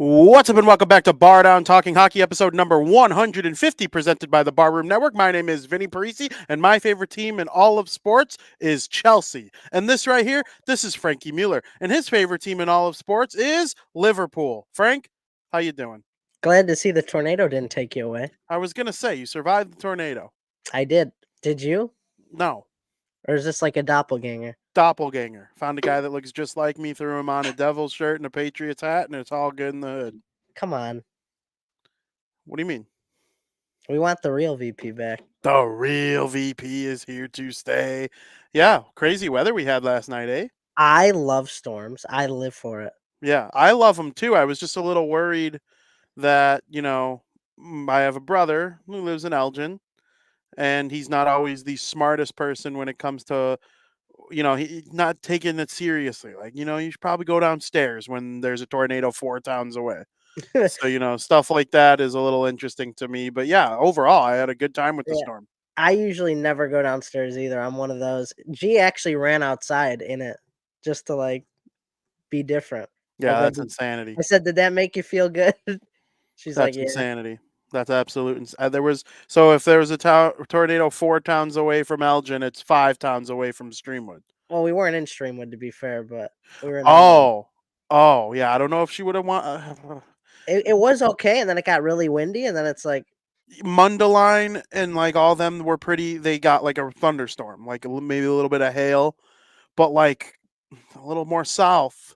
What's up and welcome back to Bardown Talking Hockey, episode number 150, presented by the Barroom Network. My name is Vinny Parisi, and my favorite team in all of sports is Chelsea. And this right here, this is Frankie Mueller, and his favorite team in all of sports is Liverpool. Frank, how you doing? Glad to see the tornado didn't take you away. I was going to say, you survived the tornado. I did. Did you? No. Or is this like a doppelganger? Doppelganger. Found a guy that looks just like me, threw him on a Devils shirt and a Patriots hat, and it's all good in the hood. Come on. What do you mean? We want the real VP back. The real VP is here to stay. Yeah, crazy weather we had last night, eh? I love storms. I live for it. Yeah, I love them too. I was just a little worried that, I have a brother who lives in Elgin, and he's not always the smartest person when it comes to, he's not taking it seriously. Like, you should probably go downstairs when there's a tornado 4 towns away. So, stuff like that is a little interesting to me. But yeah, overall, I had a good time with the storm. I usually never go downstairs either. I'm one of those. G actually ran outside in it just to be different. Yeah, that's insanity. I said, did that make you feel good? She's that's like, yeah. Insanity. That's absolute. If there was a tornado 4 towns away from Elgin, it's 5 towns away from Streamwood. Well, we weren't in Streamwood, to be fair, but we were in yeah. I don't know if she would have won. It was okay, and then it got really windy, and then it's like Mundelein and all them were pretty. They got a thunderstorm, maybe a little bit of hail, but a little more south,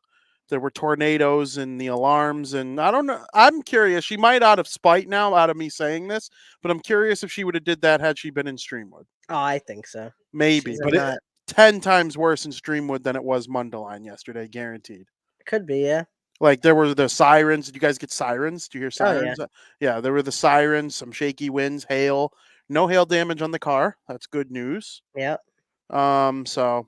there were tornadoes and the alarms. And I don't know. I'm curious. She might, out of spite now, out of me saying this, but I'm curious if she would have did that had she been in Streamwood. Oh, I think so. Maybe, but it's 10 times worse in Streamwood than it was Mundelein yesterday, guaranteed. Could be, yeah. There were the sirens. Did you guys get sirens? Do you hear sirens? Oh, yeah, there were the sirens, some shaky winds, hail. No hail damage on the car. That's good news. Yep. So,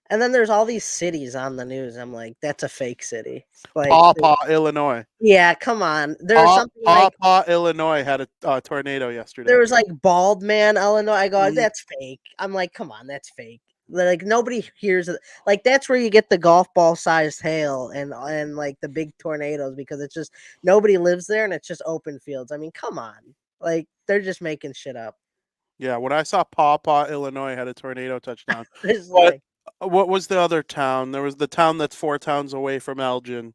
And then there's all these cities on the news. I'm like, that's a fake city. Paw Paw, Illinois. Yeah, come on. There's something Paw Paw, Illinois had a tornado yesterday. There was Bald Man, Illinois. I go, that's fake. I'm like, come on, that's fake. Nobody hears it. That's where you get the golf ball sized hail and the big tornadoes, because it's just nobody lives there and it's just open fields. I mean, come on. They're just making shit up. Yeah, when I saw Paw Paw, Illinois had a tornado touchdown. But what was the other town? There was the town that's 4 towns away from Elgin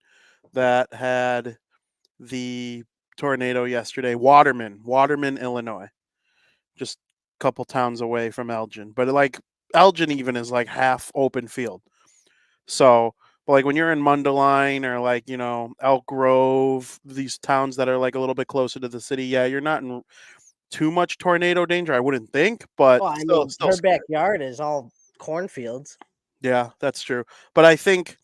that had the tornado yesterday. Waterman, Illinois. Just a couple towns away from Elgin. But Elgin even is half open field. So, but when you're in Mundelein or Elk Grove, these towns that are a little bit closer to the city, yeah, you're not in too much tornado danger, I wouldn't think. But still her backyard is all cornfields. Yeah, that's true. But I think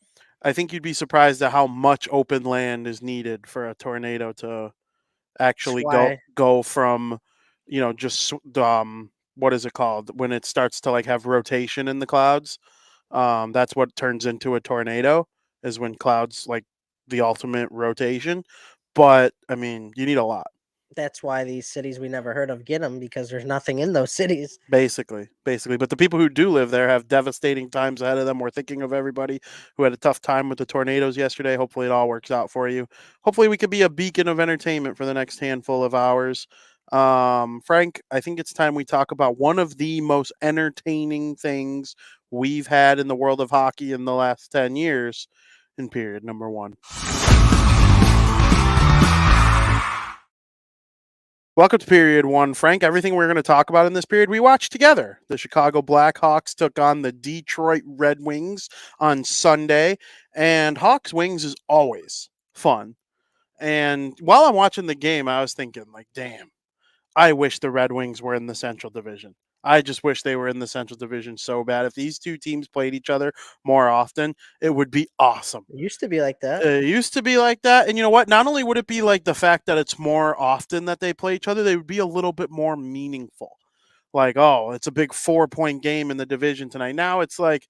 you'd be surprised at how much open land is needed for a tornado to actually go from, just what is it called when it starts to have rotation in the clouds. That's what turns into a tornado, is when clouds the ultimate rotation. But I mean, you need a lot. That's why these cities we never heard of get them, because there's nothing in those cities. Basically. But the people who do live there have devastating times ahead of them. We're thinking of everybody who had a tough time with the tornadoes yesterday. Hopefully it all works out for you. Hopefully we could be a beacon of entertainment for the next handful of hours. Frank, I think it's time we talk about one of the most entertaining things we've had in the world of hockey in the last 10 years in period number 1. Welcome to period 1, Frank. Everything we're going to talk about in this period, we watched together. The Chicago Blackhawks took on the Detroit Red Wings on Sunday, and Hawks Wings is always fun. And while I'm watching the game, I was thinking, like, damn, I wish the Red Wings were in the Central Division. I just wish they were in the Central Division so bad. If these two teams played each other more often, it would be awesome. It used to be like that. It used to be like that. And you know what? Not only would it be like the fact that it's more often that they play each other, they would be a little bit more meaningful. Like, oh, it's a big 4-point game in the division tonight. Now it's like,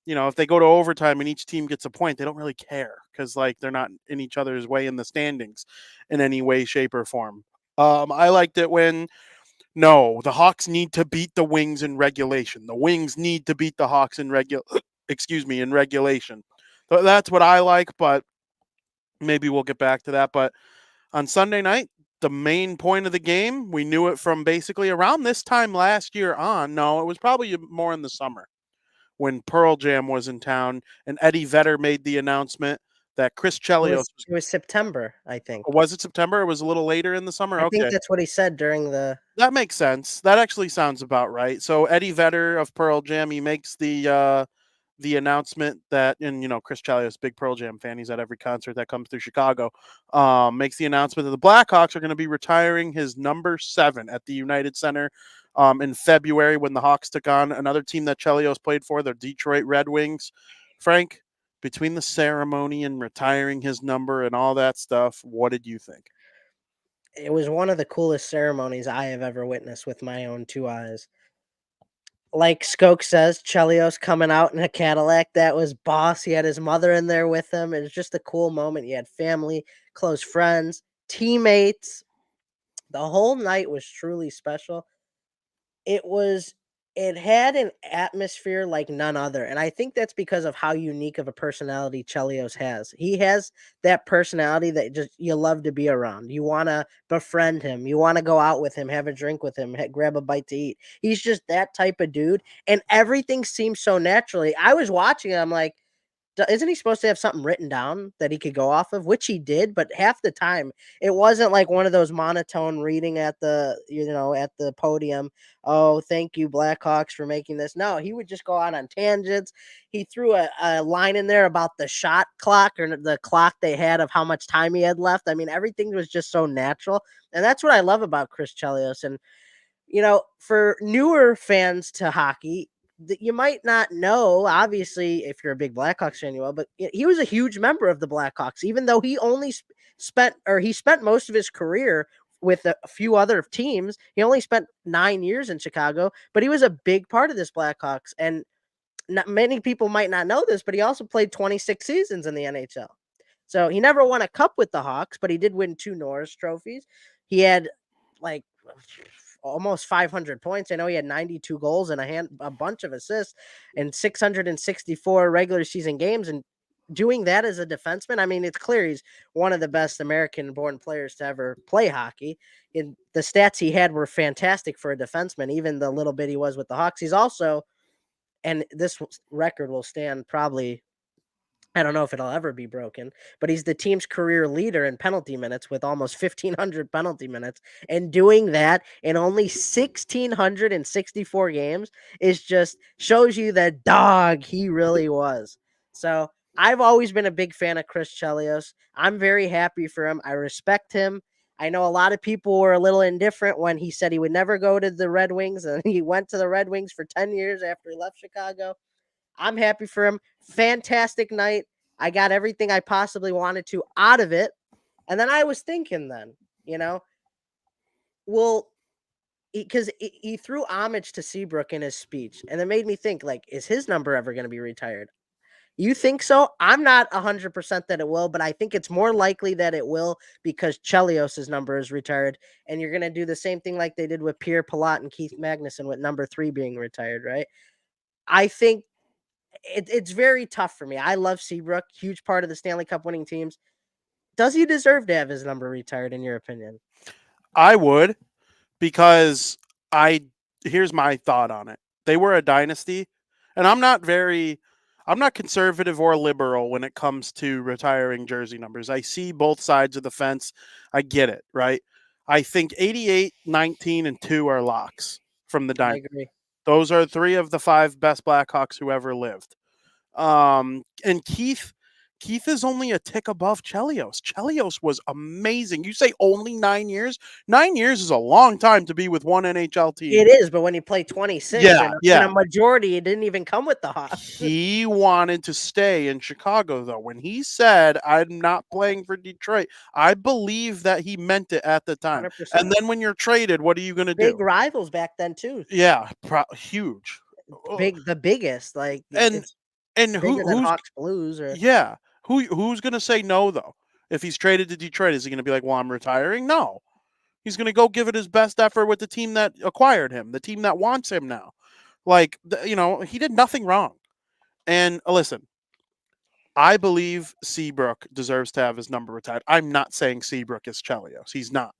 if they go to overtime and each team gets a point, they don't really care because like they're not in each other's way in the standings in any way, shape, or form. I liked it when no, the Hawks need to beat the Wings in regulation. The Wings need to beat the Hawks in in regulation. So that's what I like, but maybe we'll get back to that. But on Sunday night, the main point of the game, we knew it from basically around this time last year on. No, it was probably more in the summer when Pearl Jam was in town and Eddie Vedder made the announcement that Chris Chelios It was September, I think. was it September? It was a little later in the summer. I think Okay. that's what he said during the. That makes sense. That actually sounds about right. So Eddie Vedder of Pearl Jam, he makes the announcement that, and Chris Chelios, big Pearl Jam fan, he's at every concert that comes through Chicago. Makes the announcement that the Blackhawks are going to be retiring his number 7 at the United Center in February when the Hawks took on another team that Chelios played for, the Detroit Red Wings. Frank, between the ceremony and retiring his number and all that stuff, what did you think? It was one of the coolest ceremonies I have ever witnessed with my own 2 eyes. Like Skoke says, Chelios coming out in a Cadillac, that was boss. He had his mother in there with him. It was just a cool moment. He had family, close friends, teammates. The whole night was truly special. It was it had an atmosphere like none other, and I think that's because of how unique of a personality Chelios has. He has that personality that just you love to be around. You wanna befriend him. You wanna go out with him, have a drink with him, grab a bite to eat. He's just that type of dude, and everything seems so naturally. I was watching it, I'm like, isn't he supposed to have something written down that he could go off of? Which he did, but half the time it wasn't like one of those monotone reading at the podium. Oh, thank you, Blackhawks, for making this. No, he would just go out on tangents. He threw a line in there about the shot clock or the clock they had of how much time he had left. I mean, everything was just so natural. And that's what I love about Chris Chelios. And for newer fans to hockey, that you might not know, obviously, if you're a big Blackhawks fan, you will, but he was a huge member of the Blackhawks, even though he only spent most of his career with a few other teams. He only spent 9 years in Chicago, but he was a big part of this Blackhawks. And not many people might not know this, but he also played 26 seasons in the NHL. So he never won a cup with the Hawks, but he did win 2 Norris trophies. He had like almost 500 points. I know he had 92 goals and a bunch of assists and 664 regular season games. And doing that as a defenseman, I mean, it's clear he's one of the best American-born players to ever play hockey. And the stats he had were fantastic for a defenseman, even the little bit he was with the Hawks. He's also, and this record will stand probably, I don't know if it'll ever be broken, but he's the team's career leader in penalty minutes with almost 1,500 penalty minutes. And doing that in only 1,664 games is just shows you the dog he really was. So I've always been a big fan of Chris Chelios. I'm very happy for him. I respect him. I know a lot of people were a little indifferent when he said he would never go to the Red Wings, and he went to the Red Wings for 10 years after he left Chicago. I'm happy for him. Fantastic night. I got everything I possibly wanted to out of it. And then I was thinking well, because he threw homage to Seabrook in his speech. And it made me think, like, is his number ever going to be retired? You think so? I'm not 100% that it will, but I think it's more likely that it will because Chelios' number is retired. And you're going to do the same thing like they did with Pierre Palat and Keith Magnuson with number 3 being retired, right? I think it's very tough for me. I love Seabrook, huge part of the Stanley Cup winning teams. Does he deserve to have his number retired, in your opinion? I would, because here's my thought on it. They were a dynasty, and I'm not conservative or liberal when it comes to retiring jersey numbers. I see both sides of the fence. I get it, right? I think 88, 19, and 2 are locks from the I dynasty. agree. Those are 3 of the 5 best Blackhawks who ever lived. And Keith Keith is only a tick above Chelios. Chelios was amazing. You say only 9 years? 9 years is a long time to be with one NHL team. It is, but when you play 26 Yeah, and yeah. a majority, it didn't even come with the Hawks. He wanted to stay in Chicago, though. When he said, I'm not playing for Detroit, I believe that he meant it at the time. 100%. And then when you're traded, what are you going to do? Big rivals back then too. Yeah, huge. The biggest, like And it's and bigger than who's Hawks Blues or yeah, who's going to say no though? If he's traded to Detroit, is he going to be like, "Well, I'm retiring"? No. He's going to go give it his best effort with the team that acquired him, the team that wants him now. Like, he did nothing wrong. And listen, I believe Seabrook deserves to have his number retired. I'm not saying Seabrook is Chelios. He's not.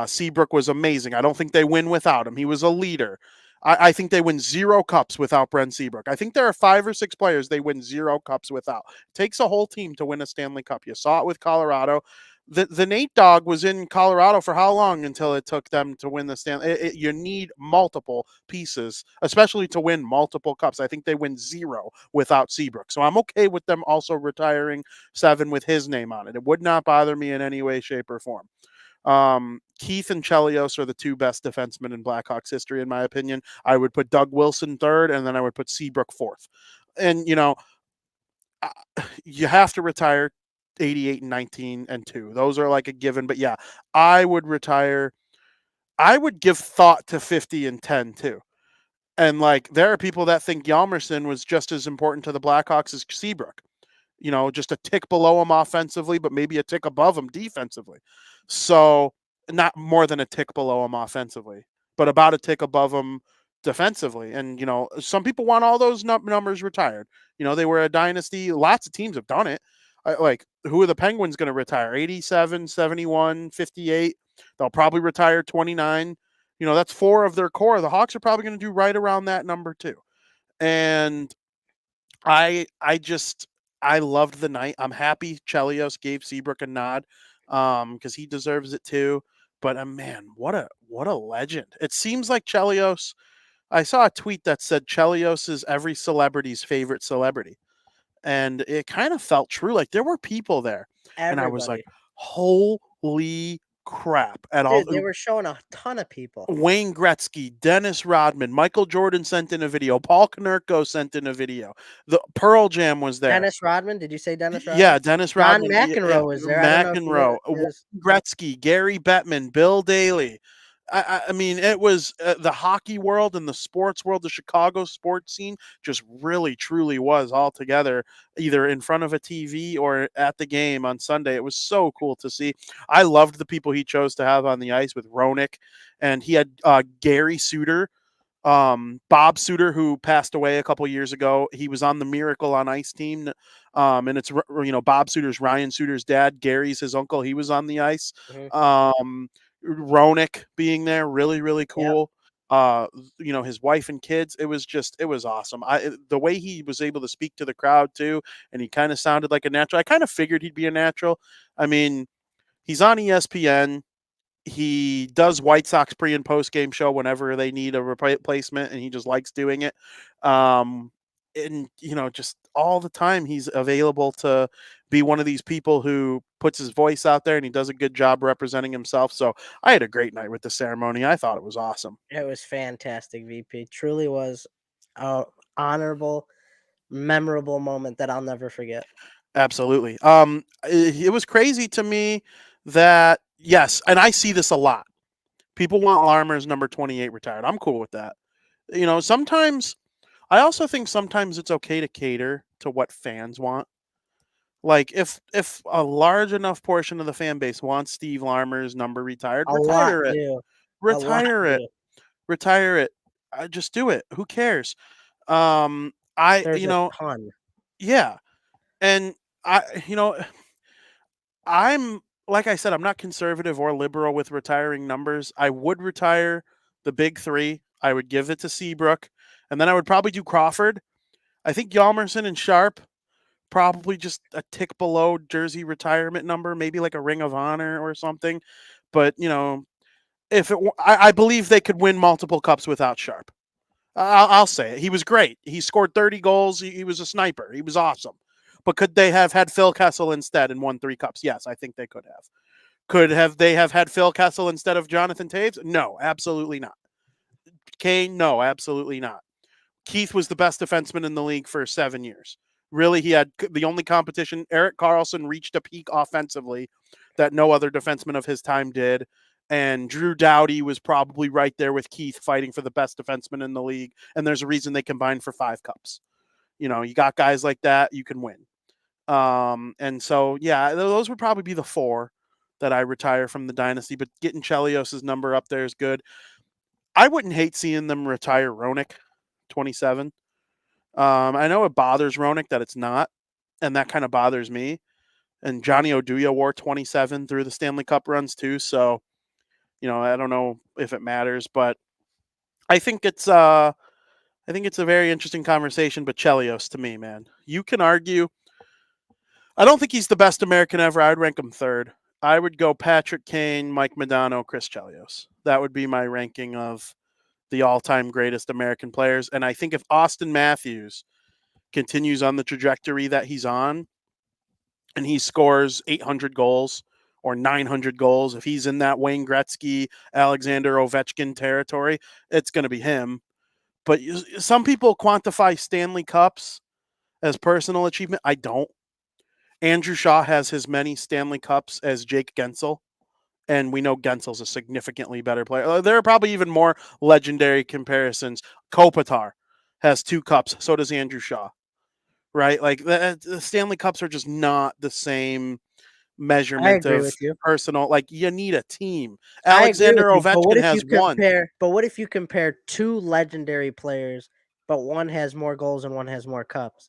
Seabrook was amazing. I don't think they win without him. He was a leader. I think they win 0 cups without Brent Seabrook. I think there are 5 or 6 players they win 0 cups without. It takes a whole team to win a Stanley Cup. You saw it with Colorado. The Nate Dogg was in Colorado for how long until it took them to win the Stanley? You need multiple pieces, especially to win multiple cups. I think they win 0 without Seabrook. So I'm okay with them also retiring 7 with his name on it. It would not bother me in any way, shape, or form. Keith and Chelios are the 2 best defensemen in Blackhawks history, in my opinion. I would put Doug Wilson 3rd, and then I would put Seabrook 4th. And, you have to retire 88 and 19 and 2. Those are like a given. But yeah, I would retire. I would give thought to 50 and 10 too. And like, there are people that think Hjalmarsson was just as important to the Blackhawks as Seabrook. Just a tick below him offensively, but maybe a tick above him defensively. So not more than a tick below him offensively, but about a tick above him defensively. And, some people want all those numbers retired. They were a dynasty. Lots of teams have done it. Like, who are the Penguins going to retire? 87, 71, 58. They'll probably retire 29. That's 4 of their core. The Hawks are probably going to do right around that number too. And I loved the night. I'm happy Chelios gave Seabrook a nod because he deserves it too. But man, what a legend! It seems like Chelios. I saw a tweet that said Chelios is every celebrity's favorite celebrity, and it kind of felt true. Like, there were people there, and I was like, everybody. "Holy crap!" At all, Dude, they were showing a ton of people. Wayne Gretzky, Dennis Rodman, Michael Jordan sent in a video. Paul Konerko sent in a video. The Pearl Jam was there. Dennis Rodman, did you say Dennis Rodman? Yeah, Dennis John Rodman. McEnroe was there. I don't know if McEnroe, Wayne Gretzky, Gary Bettman, Bill Daly. I mean, it was the hockey world and the sports world, the Chicago sports scene just really, truly was all together, either in front of a TV or at the game on Sunday. It was so cool to see. I loved the people he chose to have on the ice with Roenick, and he had Gary Suter, Bob Suter, who passed away a couple years ago. He was on the Miracle on Ice team. And it's, Bob Suter's Ryan Suter's dad. Gary's his uncle. He was on the ice. Mhm. Roenick being there, really, really Yep. cool. His wife and kids. It was awesome. The way he was able to speak to the crowd too, and he kind of sounded like a natural. I kind of figured he'd be a natural. I mean, he's on ESPN. He does White Sox pre and post game show whenever they need a replacement, and he just likes doing it. And just all the time he's available to be one of these people who puts his voice out there, and he does a good job representing himself. So I had a great night with the ceremony. I thought it was awesome. It was fantastic, VP. Truly was a honorable, memorable moment that I'll never forget. Absolutely. It was crazy to me that, yes, and I see this a lot. People want Larmer's number 28 retired. I'm cool with that. Sometimes I also think sometimes it's okay to cater to what fans want. Like, if a large enough portion of the fan base wants Steve Larmer's number retired, A lot retire it. do. A lot Retire it. do. Retire it. Just do it. Who cares? There's a ton. Yeah. And I, I'm, like I said, I'm not conservative or liberal with retiring numbers. I would retire the big 3. I would give it to Seabrook, and then I would probably do Crawford. I think Hjalmarsson and Sharp probably just a tick below jersey retirement number, maybe like a Ring of Honor or something. But I believe they could win multiple cups without Sharp. I'll say it. He was great. He scored 30 goals. He was a sniper. He was awesome. But could they have had Phil Kessel instead and won 3 cups? Yes, I think they could have. Could have they have had Phil Kessel instead of Jonathan Taves? No, absolutely not. Kane? No, absolutely not. Keith was the best defenseman in the league for 7 years. Really, he had the only competition. Erik Karlsson reached a peak offensively that no other defenseman of his time did. And Drew Doughty was probably right there with Keith fighting for the best defenseman in the league. And there's a reason they combined for 5 cups. You know, you got guys like that, you can win. And so, yeah, those would probably be the 4 that I retire from the dynasty. But getting Chelios' number up there is good. I wouldn't hate seeing them retire Roenick, 27. I know it bothers Roenick that it's not, and that kind of bothers me. And Johnny Oduya wore 27 through the Stanley Cup runs too, so you know I don't know if it matters, but I think it's a very interesting conversation. But Chelios, to me, man, you can argue. I don't think he's the best American ever. I'd rank him 3rd. I would go Patrick Kane, Mike Modano, Chris Chelios. That would be my ranking of the all-time greatest American players. And I think if Austin Matthews continues on the trajectory that he's on and he scores 800 goals or 900 goals, if he's in that Wayne Gretzky, Alexander Ovechkin territory, it's going to be him. But some people quantify Stanley Cups as personal achievement. I don't. Andrew Shaw has as many Stanley Cups as Jake Gensel. And we know Gensel's a significantly better player. There are probably even more legendary comparisons. Kopitar has 2 cups. So does Andrew Shaw. Right? Like the Stanley Cups are just not the same measurement of personal. Like you need a team. Alexander Ovechkin has 1. But what if you compare 2 legendary players, but one has more goals and one has more cups?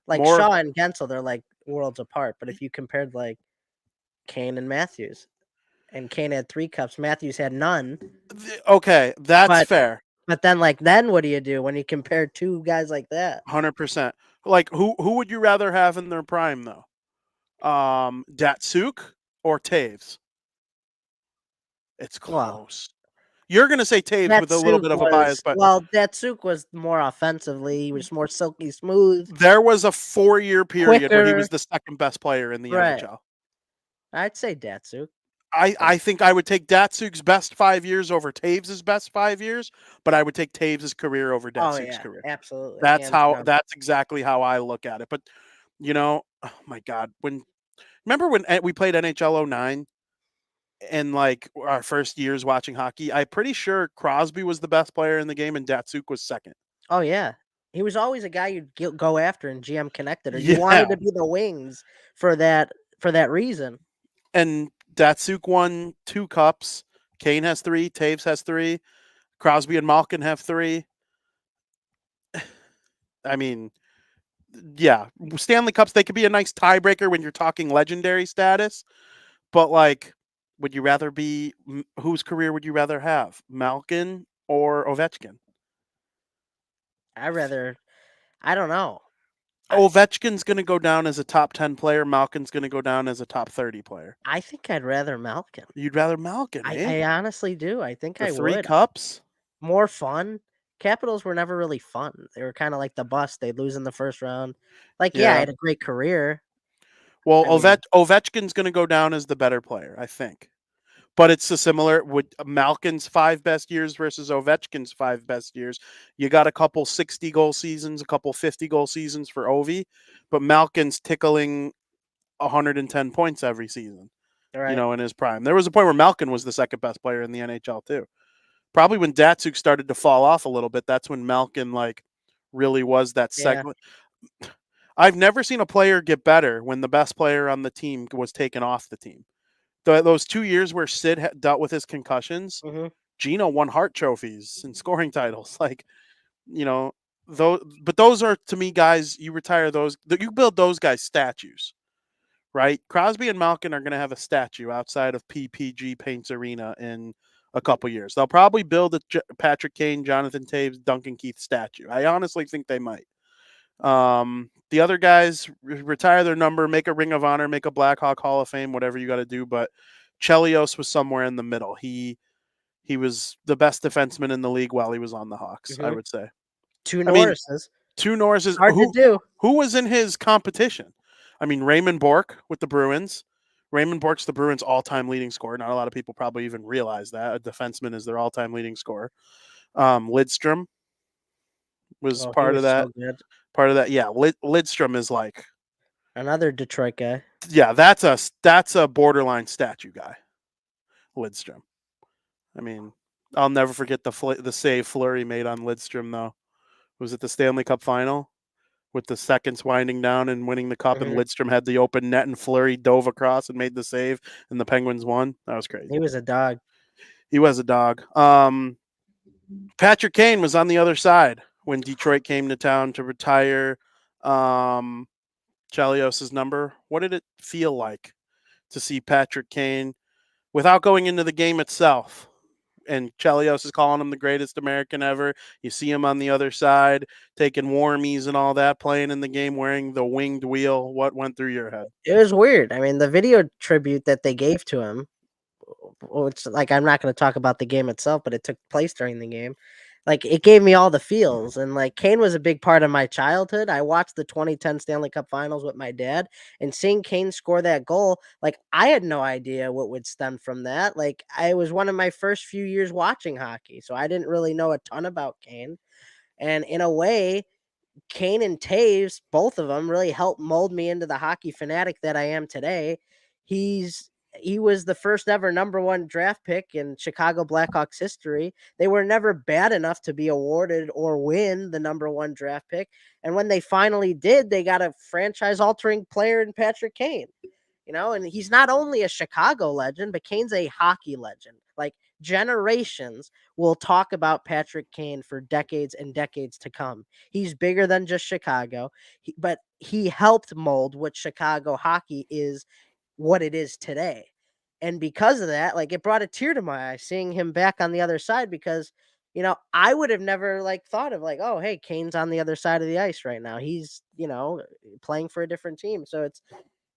Like Shaw and Gensel, they're like worlds apart. But if you compared like Kane and Matthews, and Kane had 3 cups, Matthews had none. Okay, that's fair. But then what do you do when you compare 2 guys like that? 100%. Like who would you rather have in their prime though? Datsuk or Taves? It's close. You're going to say Taves with a little bit of a bias, but Datsuk was more offensively. He was more silky smooth. There was a 4-year period where he was the second best player in the NHL. I'd say Datsuk. I think I would take Datsuk's best 5 years over Taves' best 5 years, but I would take Taves' career over Datsuk's career. Absolutely. That's exactly how I look at it. But you know, oh my God, remember when we played NHL 09 and like our first years watching hockey, I'm pretty sure Crosby was the best player in the game and Datsuk was second. Oh yeah. He was always a guy you'd go after in GM Connected, or you wanted to be the wings for that reason. And Datsuk won 2 cups. Kane has 3. Taves has 3. Crosby and Malkin have 3. I mean, yeah, Stanley Cups, they could be a nice tiebreaker when you're talking legendary status. But, like, would you rather be – whose career would you rather have, Malkin or Ovechkin? I don't know. Ovechkin's going to go down as a top 10 player. Malkin's going to go down as a top 30 player. I think I'd rather Malkin. You'd rather Malkin, I honestly do. I think I would. 3 cups? More fun. Capitals were never really fun. They were kind of like the bust. They'd lose in the first round. I had a great career. Well, Ovechkin's going to go down as the better player, I think. But it's a similar with Malkin's 5 best years versus Ovechkin's 5 best years. You got a couple 60-goal seasons, a couple 50-goal seasons for Ovi, but Malkin's tickling 110 points every season. Right. You know, in his prime. There was a point where Malkin was the second best player in the NHL too. Probably when Datsuk started to fall off a little bit, that's when Malkin like really was that segment. I've never seen a player get better when the best player on the team was taken off the team. Those 2 years where Sid dealt with his concussions, Gino won Hart trophies and scoring titles. Like, you know, those are, to me, guys, you retire those, you build those guys statues, right? Crosby and Malkin are going to have a statue outside of PPG Paints Arena in a couple years. They'll probably build a Patrick Kane, Jonathan Taves, Duncan Keith statue. I honestly think they might. The other guys retire their number, make a Ring of Honor, make a Blackhawk Hall of Fame, whatever you got to do. But Chelios was somewhere in the middle. He was the best defenseman in the league while he was on the Hawks, I would say. 2 Norrises. 2 Norrises. Hard to do. Who was in his competition? I mean, Raymond Bork with the Bruins. Raymond Bork's the Bruins' all-time leading scorer. Not a lot of people probably even realize that a defenseman is their all-time leading scorer. Lidstrom was Oh, he part of was that. so good. Part of that, yeah. Lidstrom is like, Another Detroit guy. yeah, that's a borderline statue guy. Lidstrom. I mean, I'll never forget the save Fleury made on Lidstrom though. Was it the Stanley Cup final with the seconds winding down and winning the cup, and Mhm. Lidstrom had the open net and Fleury dove across and made the save, and the Penguins won? That was crazy. He was a dog. He was a dog. Patrick Kane was on the other side when Detroit came to town to retire Chelios' number. What did it feel like to see Patrick Kane without going into the game itself? And Chelios is calling him the greatest American ever. You see him on the other side, taking warmies and all that, playing in the game, wearing the winged wheel. What went through your head? It was weird. I mean, the video tribute that they gave to him, which like I'm not going to talk about the game itself, but it took place during the game. Like it gave me all the feels, and like Kane was a big part of my childhood. I watched the 2010 Stanley Cup Finals with my dad, and seeing Kane score that goal, like I had no idea what would stem from that. Like I was one of my first few years watching hockey, so I didn't really know a ton about Kane. And in a way, Kane and Taves, both of them, really helped mold me into the hockey fanatic that I am today. He was the first ever number one draft pick in Chicago Blackhawks history. They were never bad enough to be awarded or win the number one draft pick. And when they finally did, they got a franchise altering player in Patrick Kane. And he's not only a Chicago legend, but Kane's a hockey legend. Like generations will talk about Patrick Kane for decades and decades to come. He's bigger than just Chicago, but he helped mold what Chicago hockey is, what it is today. And because of that, like it brought a tear to my eye seeing him back on the other side because I would have never like thought of like, oh, hey, Kane's on the other side of the ice right now. He's, playing for a different team. So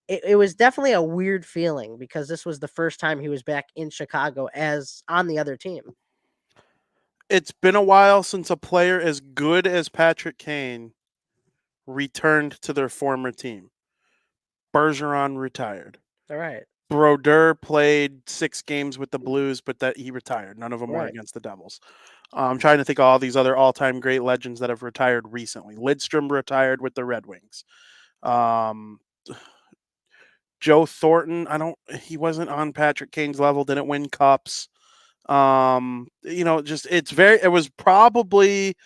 it was definitely a weird feeling because this was the first time he was back in Chicago as on the other team. It's been a while since a player as good as Patrick Kane returned to their former team. Bergeron retired. All right. Brodeur played 6 games with the Blues, but that he retired. None of them were Right. against the Devils. I'm trying to think of all these other all-time great legends that have retired recently. Lidstrom retired with the Red Wings. Joe Thornton, he wasn't on Patrick Kane's level, didn't win cups. It was probably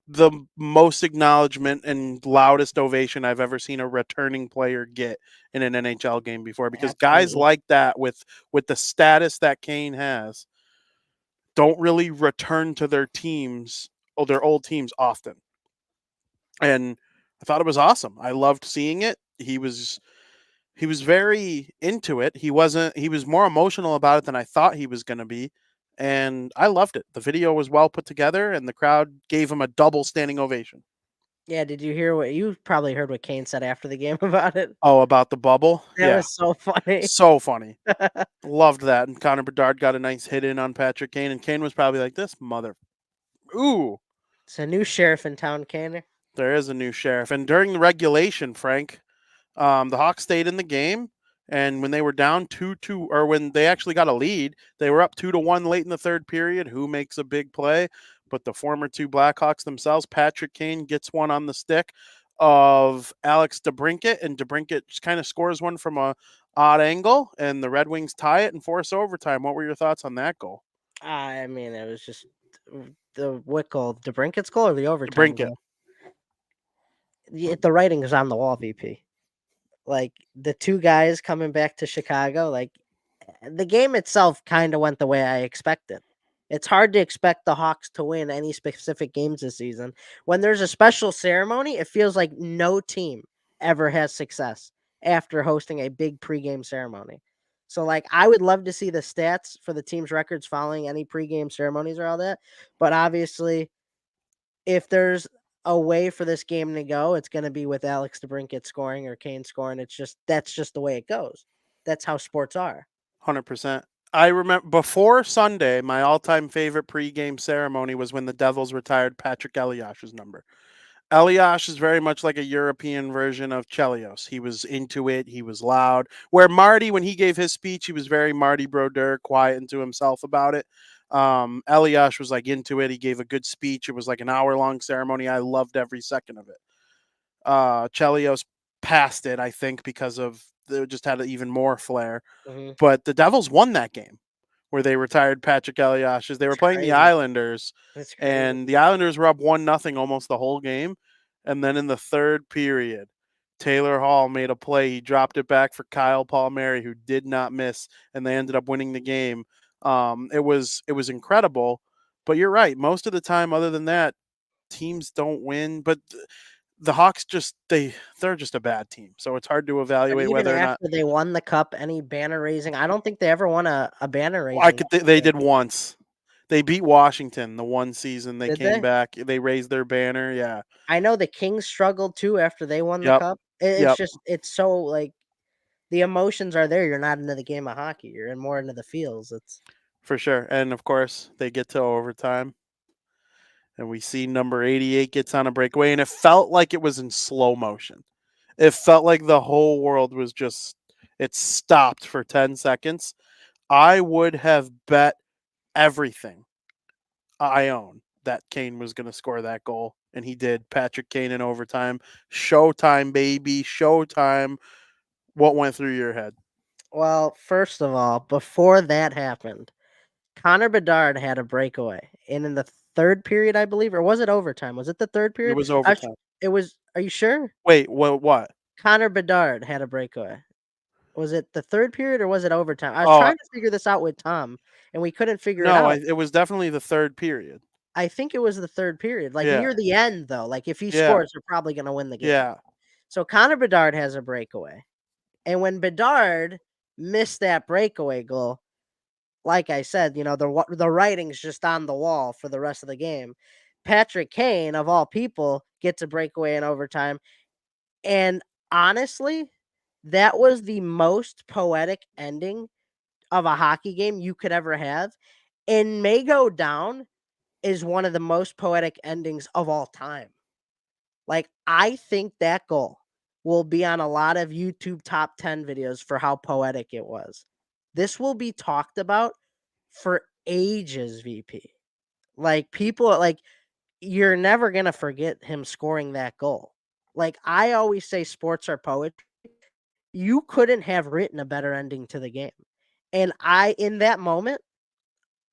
the most acknowledgement and loudest ovation I've ever seen a returning player get in an NHL game before, because guys Absolutely. like that with the status that Kane has don't really return to their teams or their old teams often. And I thought it was awesome. I loved seeing it. He was very into it. He was more emotional about it than I thought he was going to be. And I loved it. The video was well put together and the crowd gave him a double standing ovation. Yeah, did you hear what you probably heard what Kane said after the game about it? Oh, about the bubble? That Yeah. was so funny. So funny. Loved that. And Connor Bedard got a nice hit in on Patrick Kane, and Kane was probably like, this mother. Ooh. It's a new sheriff in town, Kane. There is a new sheriff. And during the regulation, Frank, the Hawks stayed in the game, and when they were down 2-2, or when they actually got a lead, they were up 2-1 late in the third period. Who makes a big play? But the former two Blackhawks themselves, Patrick Kane gets one on the stick of Alex DeBrincat, and DeBrincat just kind of scores one from a odd angle, and the Red Wings tie it and force overtime. What were your thoughts on that goal? I mean, it was just the what goal? DeBrincat's goal or the overtime DeBrincat. goal? The writing is on the wall, VP. Like the two guys coming back to Chicago, like the game itself kind of went the way I expected. It's hard to expect the Hawks to win any specific games this season. When there's a special ceremony, it feels like no team ever has success after hosting a big pregame ceremony. So, like, I would love to see the stats for the team's records following any pregame ceremonies or all that. But obviously, if there's a way for this game to go, it's going to be with Alex DeBrincat scoring or Kane scoring. That's just the way it goes. That's how sports are. 100%. I remember before Sunday, my all-time favorite pregame ceremony was when the Devils retired Patrick Eliash's number. Elias is very much like a European version of Chelios. He was into it. He was loud. Where Marty, when he gave his speech, he was very Marty Brodeur, quiet into himself about it. Elias was like into it. He gave a good speech. It was like an hour-long ceremony. I loved every second of it. Chelios passed it, I think, because of they just had even more flair. Mm-hmm. But the Devils won that game where they retired Patrick Elias. They were It's playing the crazy. Islanders, It's crazy. and the Islanders were up 1-0 almost the whole game. And then in the third period, Taylor Hall made a play. He dropped it back for Kyle Palmieri, who did not miss, and they ended up winning the game. It was incredible. But you're right. Most of the time, other than that, teams don't win. But the Hawks they're just a bad team. So it's hard to But evaluate even whether or not after they won the cup, any banner raising, I don't think they ever won a banner I raising. could. They did once. They beat Washington the one season. They Did came they? back. They raised their banner. Yeah. I know the Kings struggled too after they won the Yep. cup. It's Yep. just it's so like the emotions are there. You're not into the game of hockey. You're in more into the feels. It's For sure. And of course, they get to overtime, and we see number 88 gets on a breakaway, and it felt like it was in slow motion. It felt like the whole world was just it stopped for 10 seconds. I would have bet everything I own that Kane was going to score that goal, and he did. Patrick Kane in overtime. Showtime, baby. Showtime. What went through your head? well, first of all, before that happened, Connor Bedard had a breakaway, and in the third period, I believe, or was it overtime? Was it the third It period? was overtime. It was. Are you sure? Wait, what? Connor Bedard had a breakaway. Was it the third period or was it overtime? I was Oh, trying to figure this out with Tom, and we couldn't figure it no, out. it was definitely the third period. I think it was the third period, like Yeah, near the end, though. Like if he yeah, scores, they're probably going to win the game. yeah. So Connor Bedard has a breakaway, and when Bedard missed that breakaway goal, like I said, the writing's just on the wall for the rest of the game. Patrick Kane, of all people, gets a breakaway in overtime, and honestly, that was the most poetic ending of a hockey game you could ever have, and may go down is one of the most poetic endings of all time. Like, I think that goal will be on a lot of YouTube top 10 videos for how poetic it was. This will be talked about for ages, VP. Like, people, like, you're never going to forget him scoring that goal. Like, I always say sports are poetry. You couldn't have written a better ending to the game. And in that moment,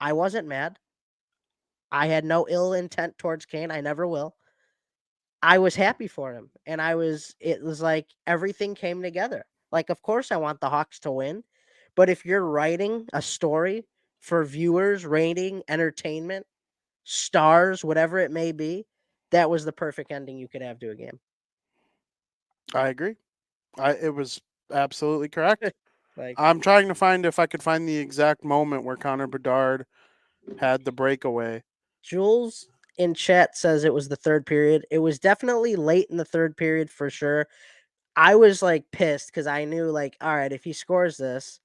I wasn't mad. I had no ill intent towards Kane. I never will. I was happy for him. And it was like everything came together. Like, of course, I want the Hawks to win. But if you're writing a story for viewers, rating, entertainment, stars, whatever it may be, that was the perfect ending you could have to a game. I agree. It was absolutely correct. Like, I'm trying to find if I could find the exact moment where Connor Bedard had the breakaway. Jules in chat says it was the third period. It was definitely late in the third period for sure. I was like pissed because I knew, like, all right, if he scores this,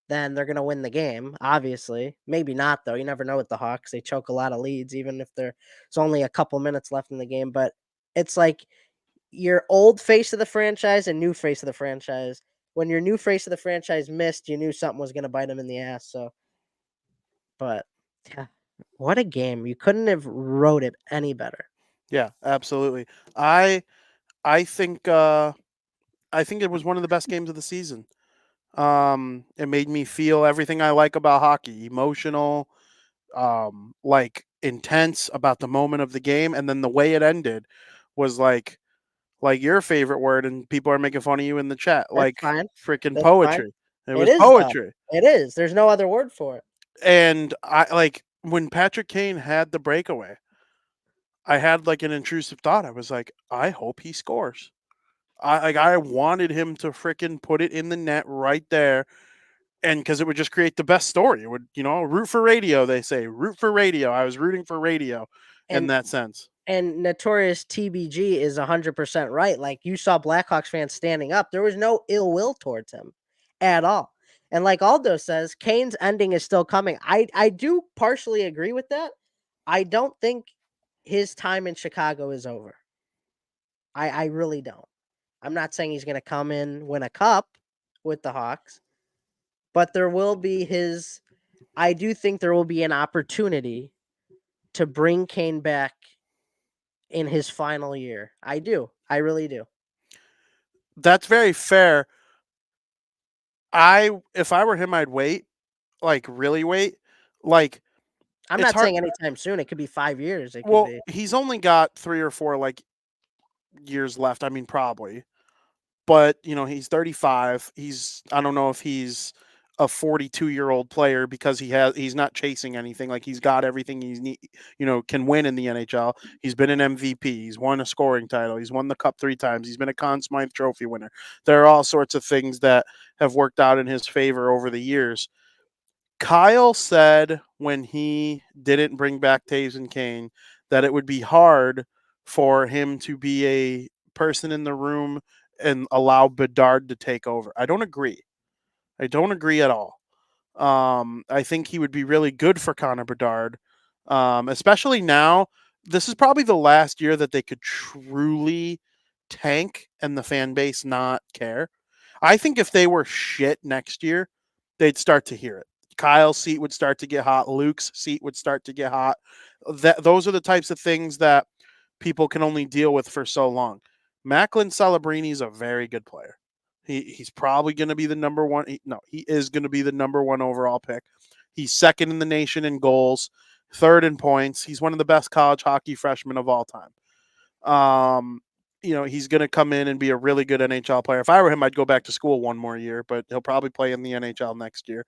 then they're gonna win the game. Obviously, maybe not though. You never know with the Hawks; they choke a lot of leads, even if there's only a couple minutes left in the game. But it's like your old face of the franchise and new face of the franchise. When your new face of the franchise missed, you knew something was gonna bite him in the ass. So, but yeah, what a game! You couldn't have wrote it any better. Yeah, absolutely. I I think I think it was one of the best games of the season. It made me feel everything I like about hockey, emotional, like intense about the moment of the game, and then the way it ended was like your favorite word, and people are making fun of you in the chat, That's like fine. freaking That's fine. poetry. It It was is though. poetry. It is. There's no other word for it. And I like when Patrick Kane had the breakaway, I had like an intrusive thought. I was like, I hope he scores. I wanted him to freaking put it in the net right there, and because it would just create the best story. It would, root for radio. They say root for radio. I was rooting for radio in And that sense. and Notorious TBG is 100% right. Like, you saw Blackhawks fans standing up. There was no ill will towards him at all. And like Aldo says, Kane's ending is still coming. I do partially agree with that. I don't think his time in Chicago is over. I really don't. I'm not saying he's going to come in, win a cup with the Hawks, but there will be his. I do think there will be an opportunity to bring Kane back in his final year. I do. I really do. That's very fair. If I were him, I'd wait, like really wait. Like I'm it's not hard. saying anytime soon. It could be 5 years. It could Well, be. he's only got 3 or 4 like years left. I mean, probably, but he's 35. I don't know if he's a 42-year-old player because he's not chasing anything. Like he's got everything can win in the NHL. He's been an MVP. He's won a scoring title. He's won the cup 3 times. He's been a Conn Smythe Trophy winner. There are all sorts of things that have worked out in his favor over the years. Kyle said when he didn't bring back Taves and Kane that it would be hard for him to be a person in the room and allow Bedard to take over. I don't agree. I don't agree at all. I think he would be really good for Connor Bedard, especially now. This is probably the last year that they could truly tank and the fan base not care. I think if they were shit next year, they'd start to hear it. Kyle's seat would start to get hot. Luke's seat would start to get hot. Those are the types of things that people can only deal with for so long. Macklin Celebrini is a very good player. He's probably going to be the number one. He is going to be the number one overall pick. He's second in the nation in goals, third in points. He's one of the best college hockey freshmen of all time. He's going to come in and be a really good NHL player. If I were him, I'd go back to school one more year, but he'll probably play in the NHL next year.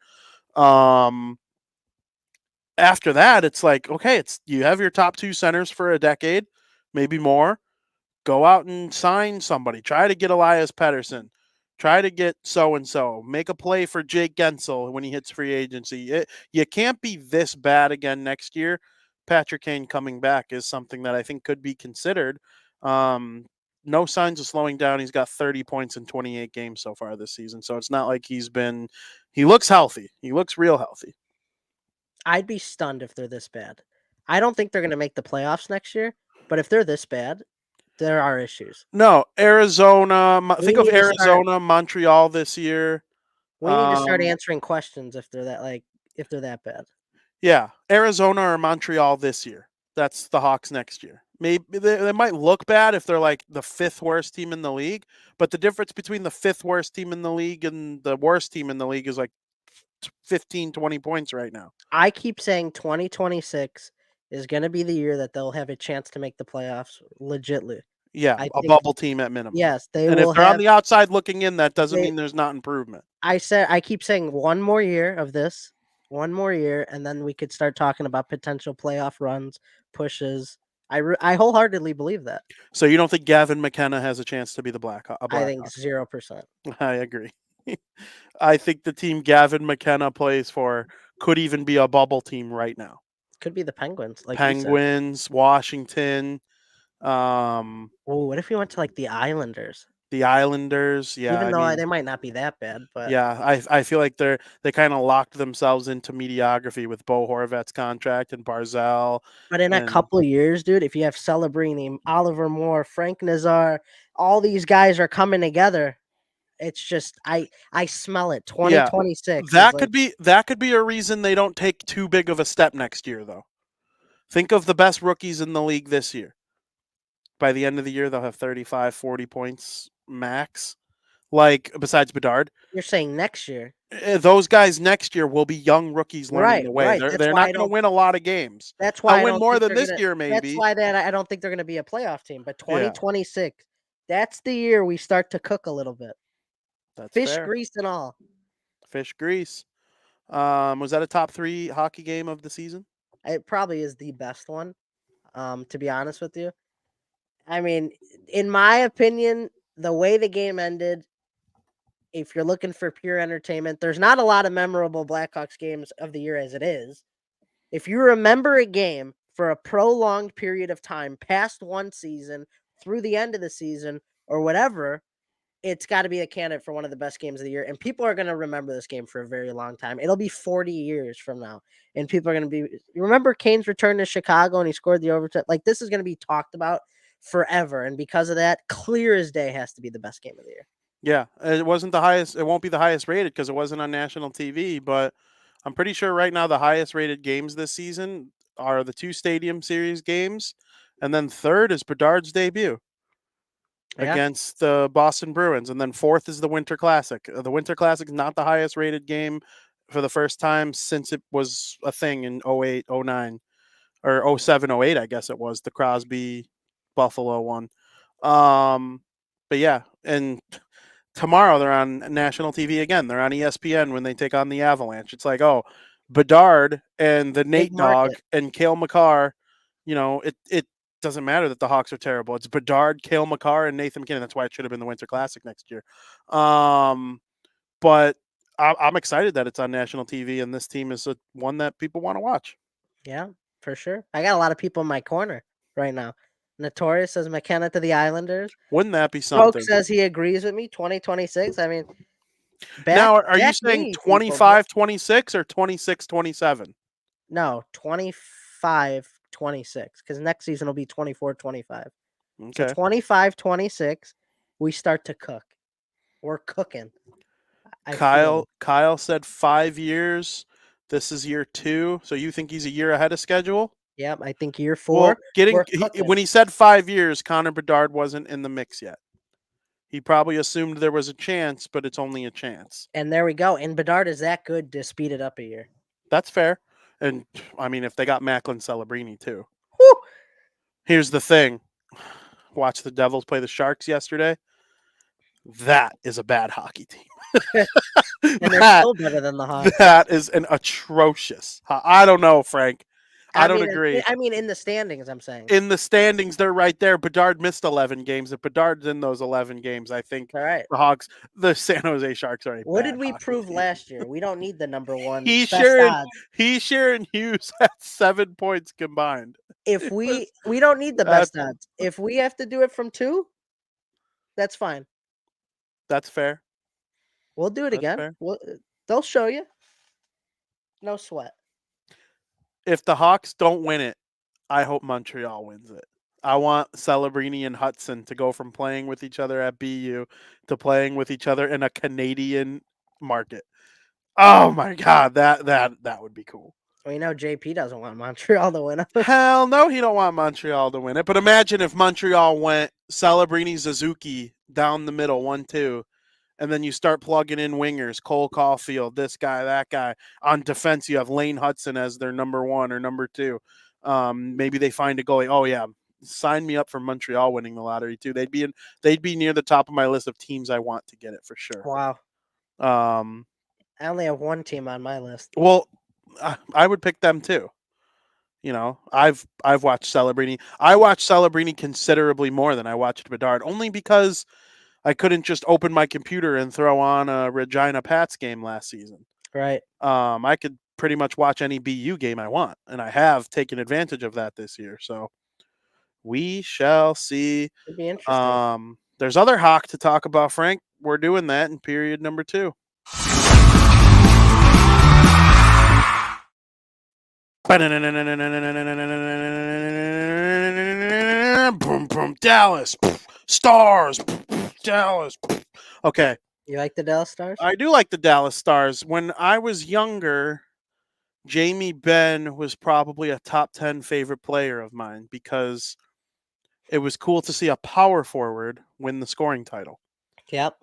After that, it's like, okay, you have your top 2 centers for a decade, maybe more. Go out and sign somebody. Try to get Elias Pettersson. Try to get so-and-so. Make a play for Jake Gensel when he hits free agency. You can't be this bad again next year. Patrick Kane coming back is something that I think could be considered. No signs of slowing down. He's got 30 points in 28 games so far this season. So it's not like he looks healthy. He looks real healthy. I'd be stunned if they're this bad. I don't think they're going to make the playoffs next year, but if they're this bad, there are issues. No, Arizona. Think of need to start- Arizona, Montreal this year. We need to start answering questions if they're that bad. Yeah, Arizona or Montreal this year. That's the Hawks next year. Maybe they might look bad if they're like the 5th worst team in the league, but the difference between the 5th worst team in the league and the worst team in the league is like 15, 20 points right now. I keep saying 2026 is going to be the year that they'll have a chance to make the playoffs legitly. Yeah, a bubble team at minimum. Yes, they and will. If they're on the outside looking in, that doesn't mean there's not improvement. I keep saying one more year of this, one more year, and then we could start talking about potential playoff runs, pushes. I wholeheartedly believe that. So you don't think Gavin McKenna has a chance to be the Black? I think 0%. I agree. I think the team Gavin McKenna plays for could even be a bubble team right now. Could be the Penguins. Like Penguins, Washington. What if we went to like the Islanders? The Islanders, yeah. Even though they might not be that bad, but yeah, I feel like they kind of locked themselves into mediocrity with Bo Horvat's contract and Barzal. But in a couple of years, dude, if you have Celebrini, Oliver Moore, Frank Nazar, all these guys are coming together. It's just I smell it. 2026. Yeah, that could be a reason they don't take too big of a step next year, though. Think of the best rookies in the league this year. By the end of the year, they'll have 35, 40 points max. Like, besides Bedard. You're saying next year? Those guys next year will be young rookies learning the way. Right. They're not going to win a lot of games. That's why they'll win more than this year, maybe. That's why I don't think they're going to be a playoff team. But 2026, that's the year we start to cook a little bit. That's Fish fair. grease and all. Fish grease. Was that a top 3 hockey game of the season? It probably is the best one, to be honest with you. I mean, in my opinion, the way the game ended, if you're looking for pure entertainment, there's not a lot of memorable Blackhawks games of the year as it is. If you remember a game for a prolonged period of time, past one season, through the end of the season, or whatever, it's got to be a candidate for one of the best games of the year. And people are going to remember this game for a very long time. It'll be 40 years from now. And people are going to be, you remember Kane's return to Chicago and he scored the overtime? Like, this is going to be talked about forever. And because of that, clear as day has to be the best game of the year. Yeah, it wasn't the highest. It won't be the highest rated because it wasn't on national TV. But I'm pretty sure right now the highest rated games this season are the 2 Stadium Series games, and then third is Bedard's debut against the Boston Bruins, and then fourth is the Winter Classic. The Winter Classic is not the highest rated game for the first time since it was a thing in 08, 09, or 07, 08, I guess it was the Crosby Buffalo one. But yeah, and tomorrow they're on national TV again. They're on ESPN when they take on the Avalanche. It's like, oh, Bedard and the Nate Dog and Cale Makar. It doesn't matter that the Hawks are terrible. It's Bedard, Cale Makar, and Nathan McKinnon. That's why it should have been the Winter Classic next year. But I'm excited that it's on national TV, and this team is one that people want to watch. Yeah, for sure. I got a lot of people in my corner right now. Notorious says McKenna to the Islanders. Wouldn't that be something? Folks says he agrees with me. 2026. I mean, now are you saying 25-26 or 26-27? No, 25-26 because next season will be 24-25. Okay. So 25-26, we start to cook. We're cooking. Kyle said 5 years. This is year 2. So you think he's a year ahead of schedule? Yep, I think year 4. Well, when he said 5 years, Connor Bedard wasn't in the mix yet. He probably assumed there was a chance, but it's only a chance. And there we go. And Bedard is that good to speed it up a year. That's fair. And I mean, if they got Macklin Celebrini too. Whew. Here's the thing. Watch the Devils play the Sharks yesterday. That is a bad hockey team. And they're still better than the Hawks. That is an atrocious. I don't know, Frank. I don't agree. I mean, in the standings, I'm saying. In the standings, they're right there. Bedard missed 11 games. If Bedard's in those 11 games, I think the Hawks, the San Jose Sharks are. What did we prove last year? We don't need the number one. Heischer and Hughes had 7 points combined. If we don't need the best odds. If we have to do it from 2, that's fine. That's fair. We'll do it again. They'll show you. No sweat. If the Hawks don't win it, I hope Montreal wins it. I want Celebrini and Hudson to go from playing with each other at BU to playing with each other in a Canadian market. Oh my God, that would be cool. We know JP doesn't want Montreal to win it. Hell no, he don't want Montreal to win it. But imagine if Montreal went Celebrini, Suzuki down the middle, 1-2. And then you start plugging in wingers, Cole Caulfield, this guy, that guy. On defense, you have Lane Hudson as their number 1 or number 2. Maybe they find a goalie. Oh yeah, sign me up for Montreal winning the lottery too. They'd be near the top of my list of teams I want to get it for sure. Wow. I only have 1 team on my list. Well, I would pick them too. I've watched Celebrini. I watched Celebrini considerably more than I watched Bedard, only because I couldn't just open my computer and throw on a Regina Pats game last season. Right. I could pretty much watch any BU game I want, and I have taken advantage of that this year. So we shall see. It'd be interesting. There's other Hawk to talk about, Frank. We're doing that in period number 2. Boom, boom, Dallas. Stars. Dallas. Okay. You like the Dallas Stars? I do like the Dallas Stars. When I was younger, Jamie Benn was probably a top 10 favorite player of mine because it was cool to see a power forward win the scoring title. Yep.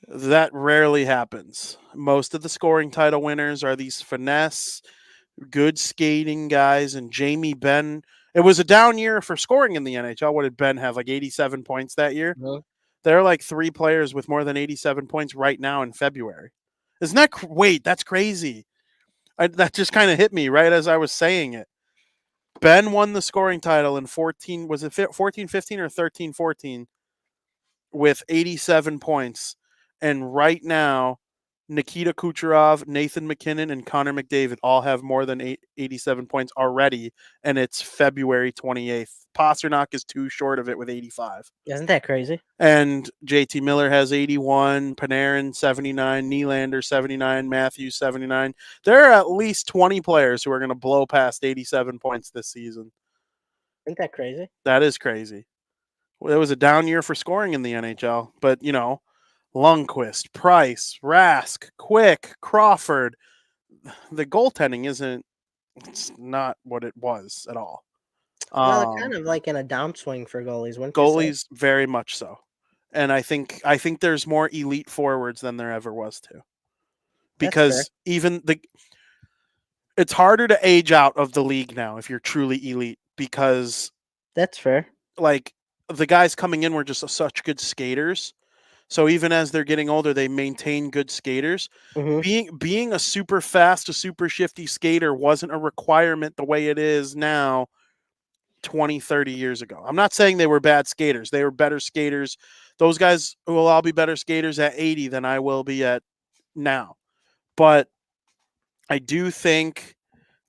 That rarely happens. Most of the scoring title winners are these finesse, good skating guys, and Jamie Benn. It was a down year for scoring in the NHL. What did Benn have, like 87 points that year? Mm-hmm. There are like 3 players with more than 87 points right now in February. Isn't that wait, that's crazy. That just kind of hit me right as I was saying it. Benn won the scoring title in 14, was it 14-15 or 13-14 with 87 points. And right now, Nikita Kucherov, Nathan McKinnon, and Connor McDavid all have more than 87 points already, and it's February 28th. Pasternak is 2 short of it with 85. Isn't that crazy? And JT Miller has 81, Panarin 79, Nylander 79, Matthews 79. There are at least 20 players who are going to blow past 87 points this season. Isn't that crazy? That is crazy. It was a down year for scoring in the NHL, but Lundqvist, Price, Rask, Quick, Crawford. The goaltending isn't. It's not what it was at all. Well, they're kind of like in a downswing for goalies, wouldn't you say? Goalies, very much so, and I think there's more elite forwards than there ever was too, That's fair. because it's harder to age out of the league now if you're truly elite, because That's fair. like the guys coming in were just such good skaters. So even as they're getting older, they maintain good skaters. Being a super fast, a super shifty skater wasn't a requirement the way it is now 20, 30 years ago. I'm not saying they were bad skaters. They were better skaters. Those guys will all be better skaters at 80 than I will be at now. But I do think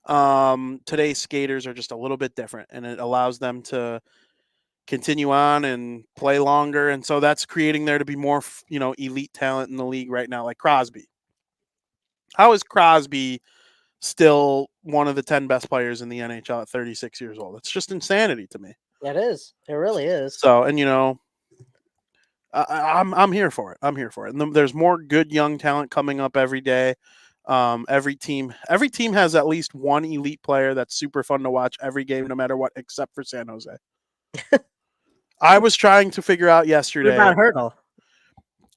today's skaters are just a little bit different, and it allows them to continue on and play longer, and so that's creating there to be more elite talent in the league right now, like Crosby. How is Crosby still one of the 10 best players in the NHL at 36 years old? It's just insanity to me. It is. It really is. So, and I'm here for it. I'm here for it. And there's more good young talent coming up every day. Every team has at least one elite player that's super fun to watch every game, no matter what, except for San Jose. I was trying to figure out yesterday. What about Hurdle?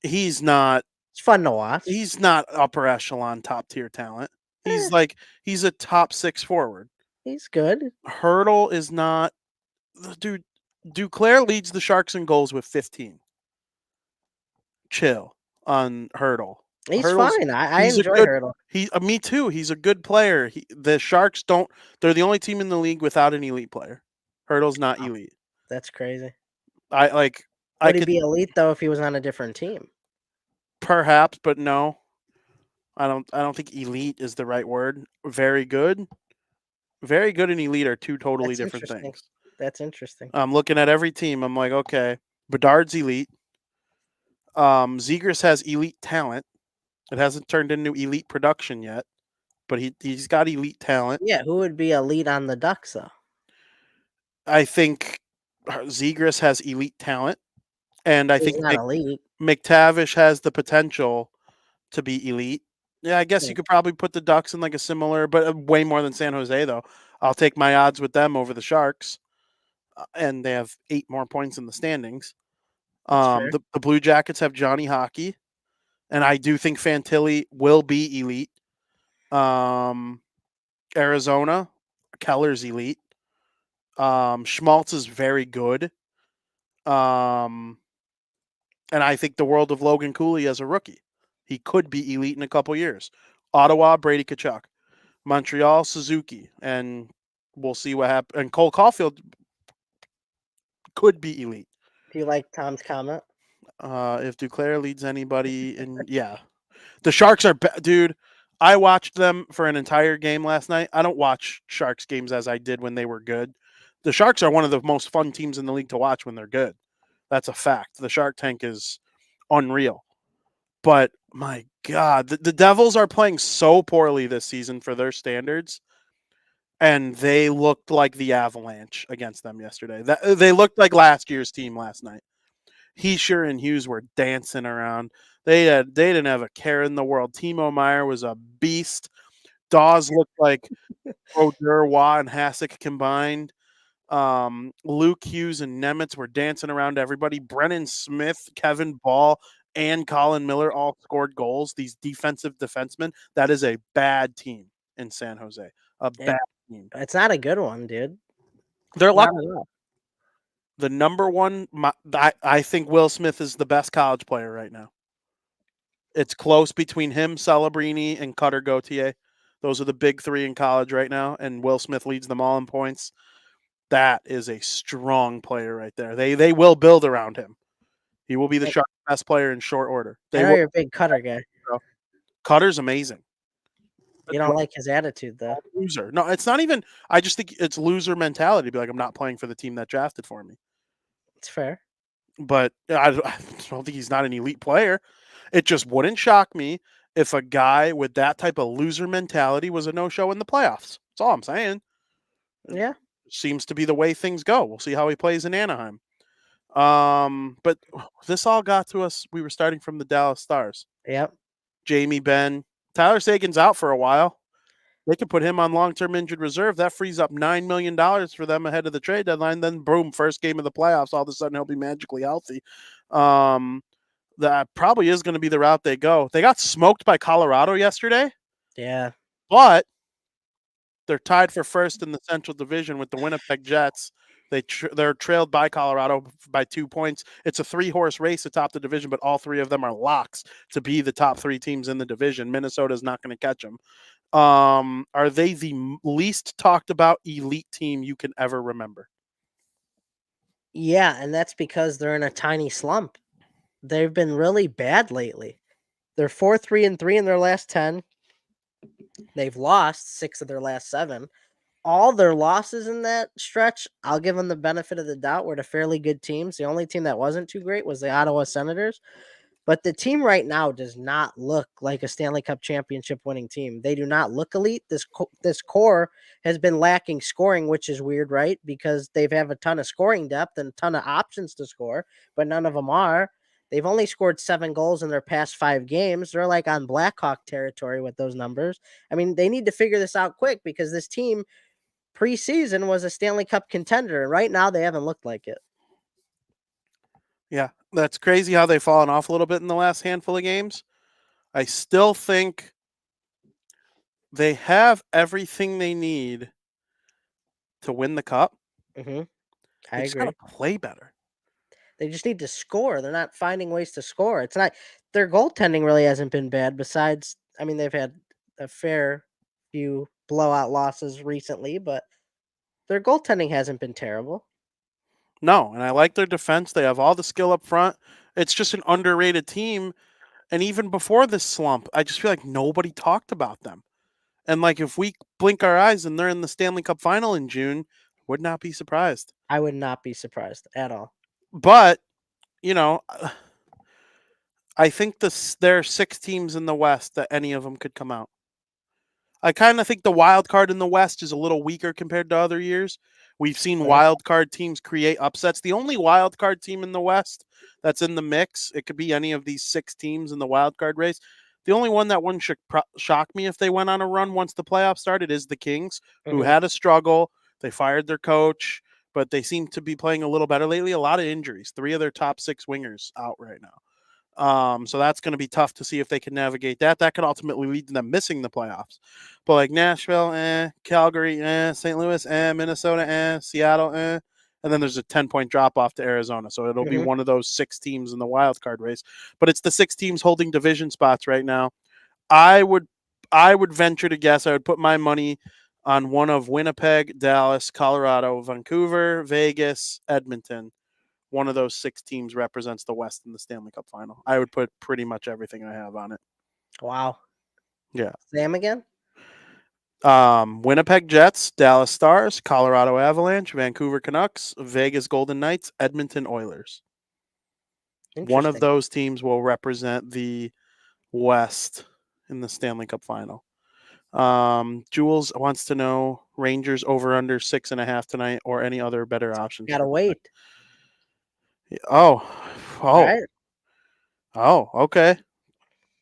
He's not. It's fun to watch. He's not upper echelon top tier talent. He's a top 6 forward. He's good. Hurdle is not. Dude, Duclair leads the Sharks in goals with 15. Chill on Hurdle. He's fine. I enjoy Hurdle. Me too. He's a good player. The Sharks don't. They're the only team in the league without an elite player. Hurdle's not elite. That's crazy. Would he be elite though if he was on a different team? Perhaps, but no. I don't think elite is the right word. Very good. Very good and elite are two totally different things. That's interesting. I'm looking at every team. I'm like, okay, Bedard's elite. Zegras has elite talent. It hasn't turned into elite production yet, but he's got elite talent. Yeah, who would be elite on the Ducks though? I think Zegras has elite talent, and I think McTavish has the potential to be elite. Yeah, I guess you could probably put the Ducks in like a similar, but way more than San Jose though. I'll take my odds with them over the Sharks, and they have 8 more points in the standings. The Blue Jackets have Johnny Hockey, and I do think Fantilli will be elite. Arizona, Keller's elite. Schmaltz is very good. And I think the world of Logan Cooley as a rookie. He could be elite in a couple years. Ottawa, Brady Tkachuk. Montreal, Suzuki. And we'll see what happens. And Cole Caulfield could be elite. Do you like Tom's comment? If Duclair leads anybody, and yeah. The Sharks are, dude, I watched them for an entire game last night. I don't watch Sharks games as I did when they were good. The Sharks are one of the most fun teams in the league to watch when they're good. That's a fact. The Shark Tank is unreal. But my God, the Devils are playing so poorly this season for their standards, and they looked like the Avalanche against them yesterday. They looked like last year's team last night. Heischer and Hughes were dancing around. They didn't have a care in the world. Timo Meier was a beast. Dawes looked like Brodeur, Waugh, and Hasek combined. Luke Hughes and Nemitz were dancing around everybody. Brennan Smith, Kevin Ball, and Colin Miller all scored goals. These defensive defensemen. That is a bad team in San Jose. Bad team. It's not a good one, dude. They're lucky. The number one, I think Will Smith is the best college player right now. It's close between him, Celebrini, and Cutter Gauthier. Those are the big 3 in college right now, and Will Smith leads them all in points. That is a strong player right there. They will build around him. He will be the Sharks' best player in short order. I know you're a big Cutter guy. Cutter's amazing. You don't like his attitude, though. Loser. No, it's not even. I just think it's loser mentality to be like, I'm not playing for the team that drafted for me. It's fair. But I don't think he's not an elite player. It just wouldn't shock me if a guy with that type of loser mentality was a no-show in the playoffs. That's all I'm saying. Yeah. Seems to be the way things go. We'll see how he plays in Anaheim. But this all got to us. We were starting from the Dallas Stars. Yep. Jamie Benn. Tyler Sagan's out for a while. They could put him on long-term injured reserve. That frees up $9 million for them ahead of the trade deadline. Then, boom, first game of the playoffs, all of a sudden he'll be magically healthy. That probably is going to be the route they go. They got smoked by Colorado yesterday, Yeah. but they're tied for first in the Central Division with the Winnipeg Jets. They're trailed by Colorado by 2 points. It's a 3-horse race atop the division, but all three of them are locks to be the top 3 teams in the division. Minnesota's not going to catch them. Are they the least talked about elite team you can ever remember? Yeah, and that's because they're in a tiny slump. They've been really bad lately. They're 4-3-3 in their last 10. They've lost 6 of their last 7. All their losses in that stretch, I'll give them the benefit of the doubt, were to fairly good teams. The only team that wasn't too great was the Ottawa Senators. But the team right now does not look like a Stanley Cup championship winning team. They do not look elite. This core has been lacking scoring, which is weird, right? Because they have a ton of scoring depth and a ton of options to score, but none of them are. They've only scored 7 goals in their past 5 games. They're like on Blackhawk territory with those numbers. I mean, they need to figure this out quick because this team preseason was a Stanley Cup contender, and right now they haven't looked like it. Yeah, that's crazy how they've fallen off a little bit in the last handful of games. I still think they have everything they need to win the cup. Mm-hmm. I They just got agree. to play better. They just need to score. They're not finding ways to score. It's not their goaltending really hasn't been bad. Besides, I mean, they've had a fair few blowout losses recently, but their goaltending hasn't been terrible. No, and I like their defense. They have all the skill up front. It's just an underrated team. And even before this slump, I just feel like nobody talked about them. And like if we blink our eyes and they're in the Stanley Cup final in June, would not be surprised. I would not be surprised at all. But, you know, I think there are 6 teams in the West that any of them could come out. I kind of think the wild card in the West is a little weaker compared to other years. We've seen Right? wild card teams create upsets. The only wild card team in the West that's in the mix, it could be any of these 6 teams in the wild card race. The only one that wouldn't shock me if they went on a run once the playoffs started is the Kings, who Mm-hmm. had a struggle. They fired their coach, but they seem to be playing a little better lately. A lot of injuries. 3 of their top 6 wingers out right now. So that's going to be tough to see if they can navigate that. That could ultimately lead to them missing the playoffs. But like Nashville, Calgary, St. Louis, Minnesota, Seattle, and then there's a 10-point drop off to Arizona. So it'll be Mm-hmm. one of those 6 teams in the wild card race. But it's the 6 teams holding division spots right now. I would venture to guess I would put my money on one of Winnipeg, Dallas, Colorado, Vancouver, Vegas, Edmonton. One of those 6 teams represents the West in the Stanley Cup final. I would put pretty much everything I have on it. Wow. Yeah. Sam again? Winnipeg Jets, Dallas Stars, Colorado Avalanche, Vancouver Canucks, Vegas Golden Knights, Edmonton Oilers. One of Interesting. those teams will represent the West in the Stanley Cup final. Jules wants to know Rangers over under 6.5 tonight or any other better options. Gotta wait. Oh, All oh, right. oh, okay.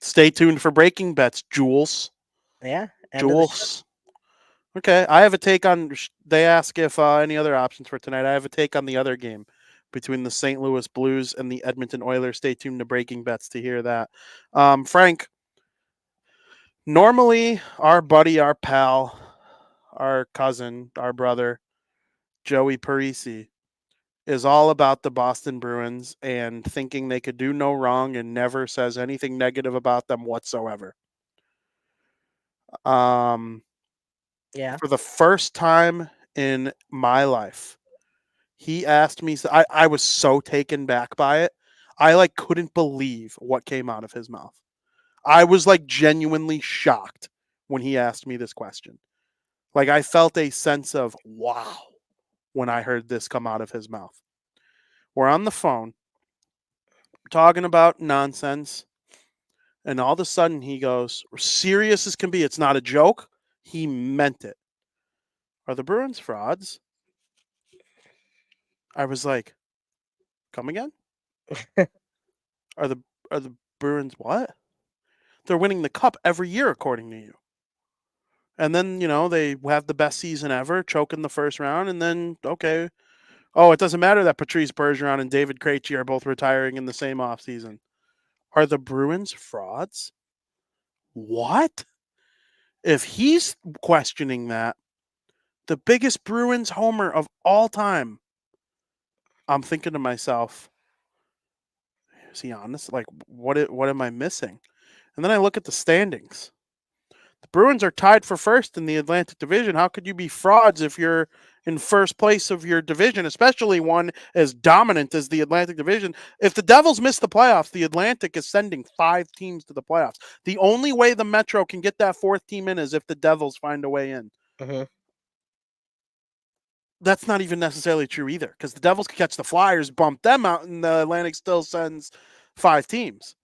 Stay tuned for breaking bets, Jules. Yeah. End of the show. Jules. Okay, I have a take on. They ask if any other options for tonight. I have a take on the other game between the St. Louis Blues and the Edmonton Oilers. Stay tuned to Breaking Bets to hear that. Frank, normally our buddy, our pal, our cousin, our brother, Joey Parisi, is all about the Boston Bruins and thinking they could do no wrong and never says anything negative about them whatsoever. Yeah. For the first time in my life, he asked me. I was so taken back by it. I like couldn't believe what came out of his mouth. I was like genuinely shocked when he asked me this question. Like I felt a sense of wow when I heard this come out of his mouth. We're on the phone talking about nonsense, and all of a sudden he goes, serious as can be. It's not a joke. He meant it. Are the Bruins frauds? I was like, Come again? Are the Bruins what? They're winning the cup every year, according to you. And then, they have the best season ever, choke in the first round, and then, okay. Oh, it doesn't matter that Patrice Bergeron and David Krejci are both retiring in the same offseason. Are the Bruins frauds? What? If he's questioning that, the biggest Bruins homer of all time, I'm thinking to myself, is he honest? Like, what am I missing? And then I look at the standings. The Bruins are tied for first in the Atlantic Division. How could you be frauds if you're in first place of your division, especially one as dominant as the Atlantic Division? If the Devils miss the playoffs, the Atlantic is sending 5 teams to the playoffs. The only way the Metro can get that 4th team in is if the Devils find a way in. Mm-hmm. That's not even necessarily true either, because the Devils could catch the Flyers, bump them out, and the Atlantic still sends 5 teams.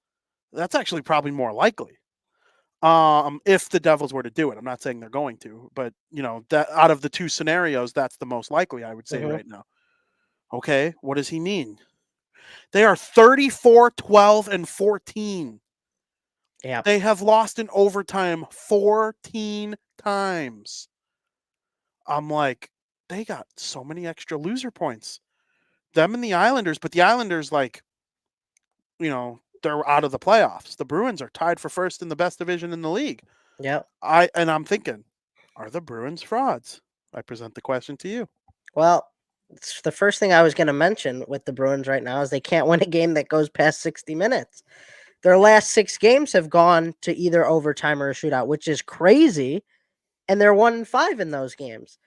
That's actually probably more likely. If the Devils were to do it. I'm not saying they're going to, but that out of the 2 scenarios, that's the most likely, I would say right now. Okay, what does he mean? They are 34, 12, and 14. Yeah. They have lost in overtime 14 times. I'm like, they got so many extra loser points. Them and the Islanders, but the Islanders, they're out of the playoffs. The Bruins are tied for first in the best division in the league. Yep. I'm thinking, are the Bruins frauds? I present the question to you. Well, the first thing I was going to mention with the Bruins right now is they can't win a game that goes past 60 minutes. Their last 6 games have gone to either overtime or a shootout, which is crazy. And they're 1-5 in those games.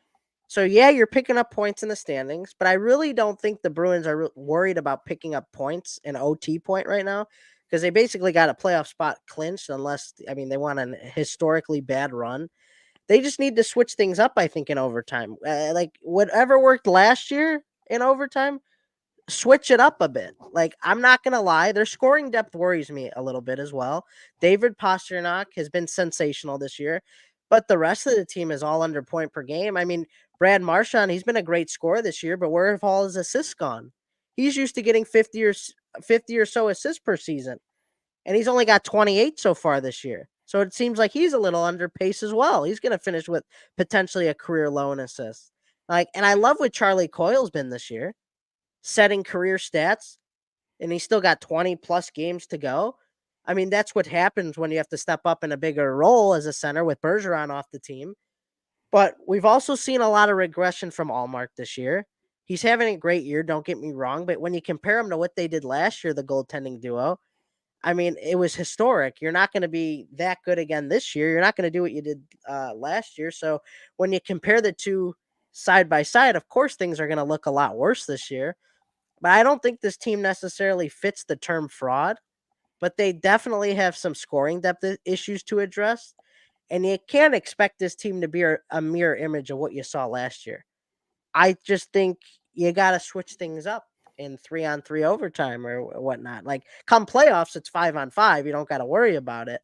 So, yeah, you're picking up points in the standings, but I really don't think the Bruins are worried about picking up points in OT point right now, because they basically got a playoff spot clinched unless, they want a historically bad run. They just need to switch things up, I think, in overtime. Like, whatever worked last year in overtime, switch it up a bit. Like, I'm not going to lie, their scoring depth worries me a little bit as well. David Pastrnak has been sensational this year, but the rest of the team is all under point per game. Brad Marchand, he's been a great scorer this year, but where have all his assists gone? He's used to getting 50 or so assists per season, and he's only got 28 so far this year. So it seems like he's a little under pace as well. He's going to finish with potentially a career low in assists. And I love what Charlie Coyle's been this year, setting career stats, and he's still got 20 plus games to go. That's what happens when you have to step up in a bigger role as a center with Bergeron off the team. But we've also seen a lot of regression from Allmark this year. He's having a great year, don't get me wrong, but when you compare him to what they did last year, the goaltending duo, it was historic. You're not going to be that good again this year. You're not going to do what you did last year. So when you compare the two side by side, of course, things are going to look a lot worse this year. But I don't think this team necessarily fits the term fraud, but they definitely have some scoring depth issues to address. And you can't expect this team to be a mirror image of what you saw last year. I just think you got to switch things up in 3-on-3 overtime or whatnot. Like, come playoffs, it's 5-on-5. You don't got to worry about it.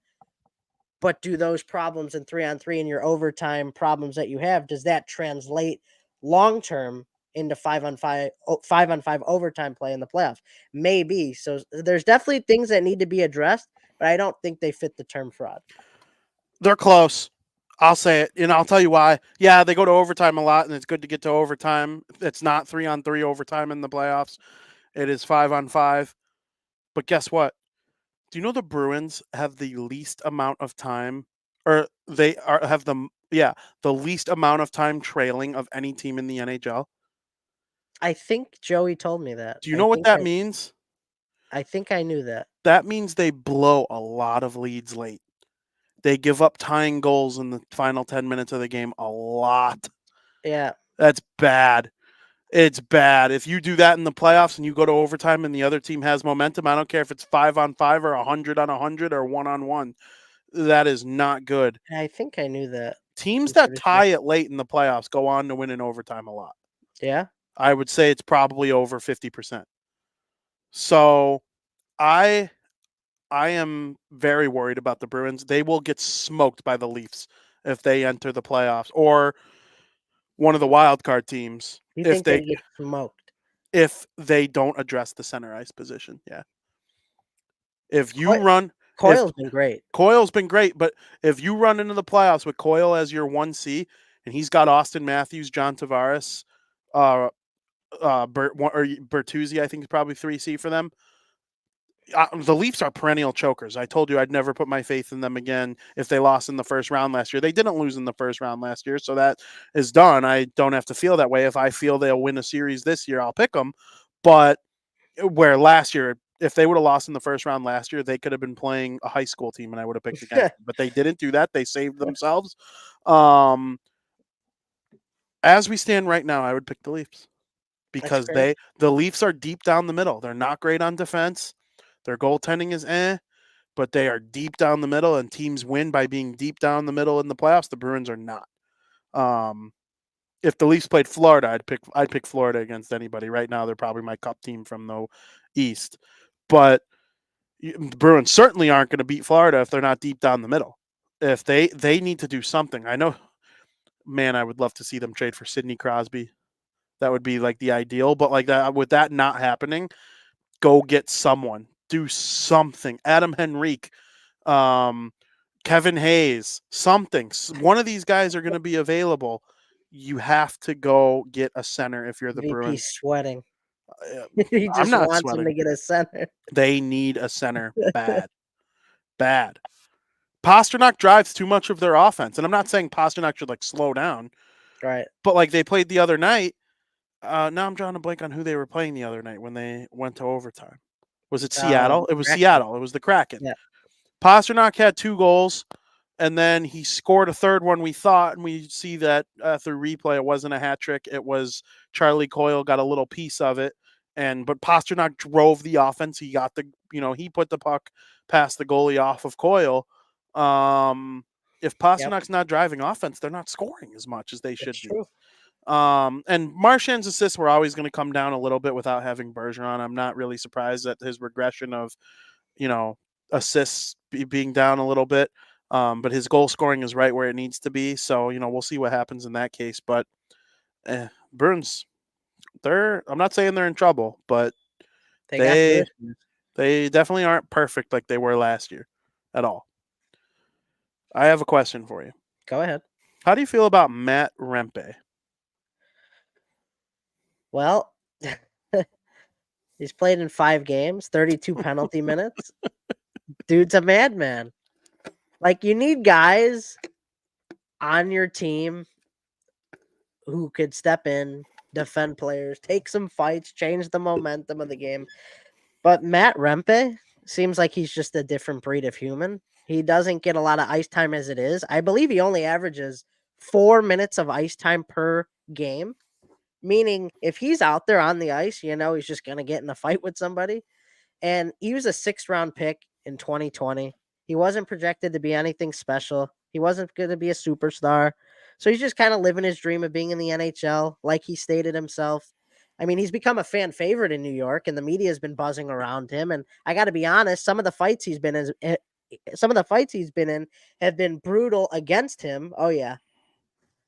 But do those problems in 3-on-3 and your overtime problems that you have, does that translate long-term into 5-on-5 overtime play in the playoffs? Maybe. So there's definitely things that need to be addressed, but I don't think they fit the term fraud. They're close. I'll say it, and I'll tell you why. Yeah, they go to overtime a lot, and it's good to get to overtime. It's not 3-on-3 overtime in the playoffs. It is 5-on-5. But guess what? Do you know the Bruins have the least amount of time, or have the least amount of time trailing of any team in the NHL? I think Joey told me that. Do you know what that means? I think I knew that. That means they blow a lot of leads late. They give up tying goals in the final 10 minutes of the game a lot. Yeah. That's bad. It's bad. If you do that in the playoffs and you go to overtime and the other team has momentum, I don't care if it's 5-on-5 or 100-on-100 or 1-on-1. That is not good. I think I knew that. Teams that tie it late in the playoffs go on to win in overtime a lot. Yeah. I would say it's probably over 50%. So I am very worried about the Bruins. They will get smoked by the Leafs if they enter the playoffs, or one of the wild card teams. You think they get smoked? if they don't address the center ice position. Yeah. If you Coy- run, if Coyle's been great. Coyle's been great, but if you run into the playoffs with Coyle as your 1C and he's got Austin Matthews, John Tavares, uh, Bertuzzi, I think is probably 3C for them. The Leafs are perennial chokers. I told you I'd never put my faith in them again if they lost in the first round last year. They didn't lose in the first round last year, so that is done. I don't have to feel that way. If I feel they'll win a series this year, I'll pick them. But where last year, if they would have lost in the first round last year, they could have been playing a high school team and I would have picked against them. But they didn't do that. They saved themselves. As we stand right now, I would pick the Leafs because the Leafs are deep down the middle. They're not great on defense. Their goaltending is but they are deep down the middle, and teams win by being deep down the middle in the playoffs. The Bruins are not. If the Leafs played Florida, I'd pick Florida against anybody. Right now, they're probably my cup team from the East. But the Bruins certainly aren't going to beat Florida if they're not deep down the middle. If they need to do something. I know, man, I would love to see them trade for Sidney Crosby. That would be like the ideal. But like that, with that not happening, go get someone. Do something. Adam Henrique, Kevin Hayes, something. One of these guys are going to be available. You have to go get a center if you're the VP Bruins. Sweating. He just wants him to get a center. They need a center bad. Bad. Pasternak drives too much of their offense. And I'm not saying Pasternak should like slow down. Right. But like they played the other night. Now I'm drawing a blank on who they were playing the other night when they went to overtime. Was it Seattle? It was Kraken. Seattle. It was the Kraken. Yeah. Pasternak had 2 goals, and then he scored a third one, we thought, and we see that through replay it wasn't a hat trick. It was Charlie Coyle got a little piece of it, but Pasternak drove the offense. He got he put the puck past the goalie off of Coyle. If Pasternak's not driving offense, they're not scoring as much as they should be. True. And Marchand's assists were always going to come down a little bit without having Bergeron. I'm not really surprised at his regression of, assists being down a little bit. But his goal scoring is right where it needs to be. So, we'll see what happens in that case. But Bruins, I'm not saying they're in trouble, but they definitely aren't perfect like they were last year at all. I have a question for you. Go ahead. How do you feel about Matt Rempe? Well, he's played in 5 games, 32 penalty minutes. Dude's a madman. Like, you need guys on your team who could step in, defend players, take some fights, change the momentum of the game. But Matt Rempe seems like he's just a different breed of human. He doesn't get a lot of ice time as it is. I believe he only averages 4 minutes of ice time per game. Meaning, if he's out there on the ice, he's just going to get in a fight with somebody. And he was a 6th-round pick in 2020. He wasn't projected to be anything special. He wasn't going to be a superstar. So he's just kind of living his dream of being in the NHL, like he stated himself. I mean, he's become a fan favorite in New York, and the media has been buzzing around him. And I got to be honest, some of the fights he's been in have been brutal against him. Oh, yeah.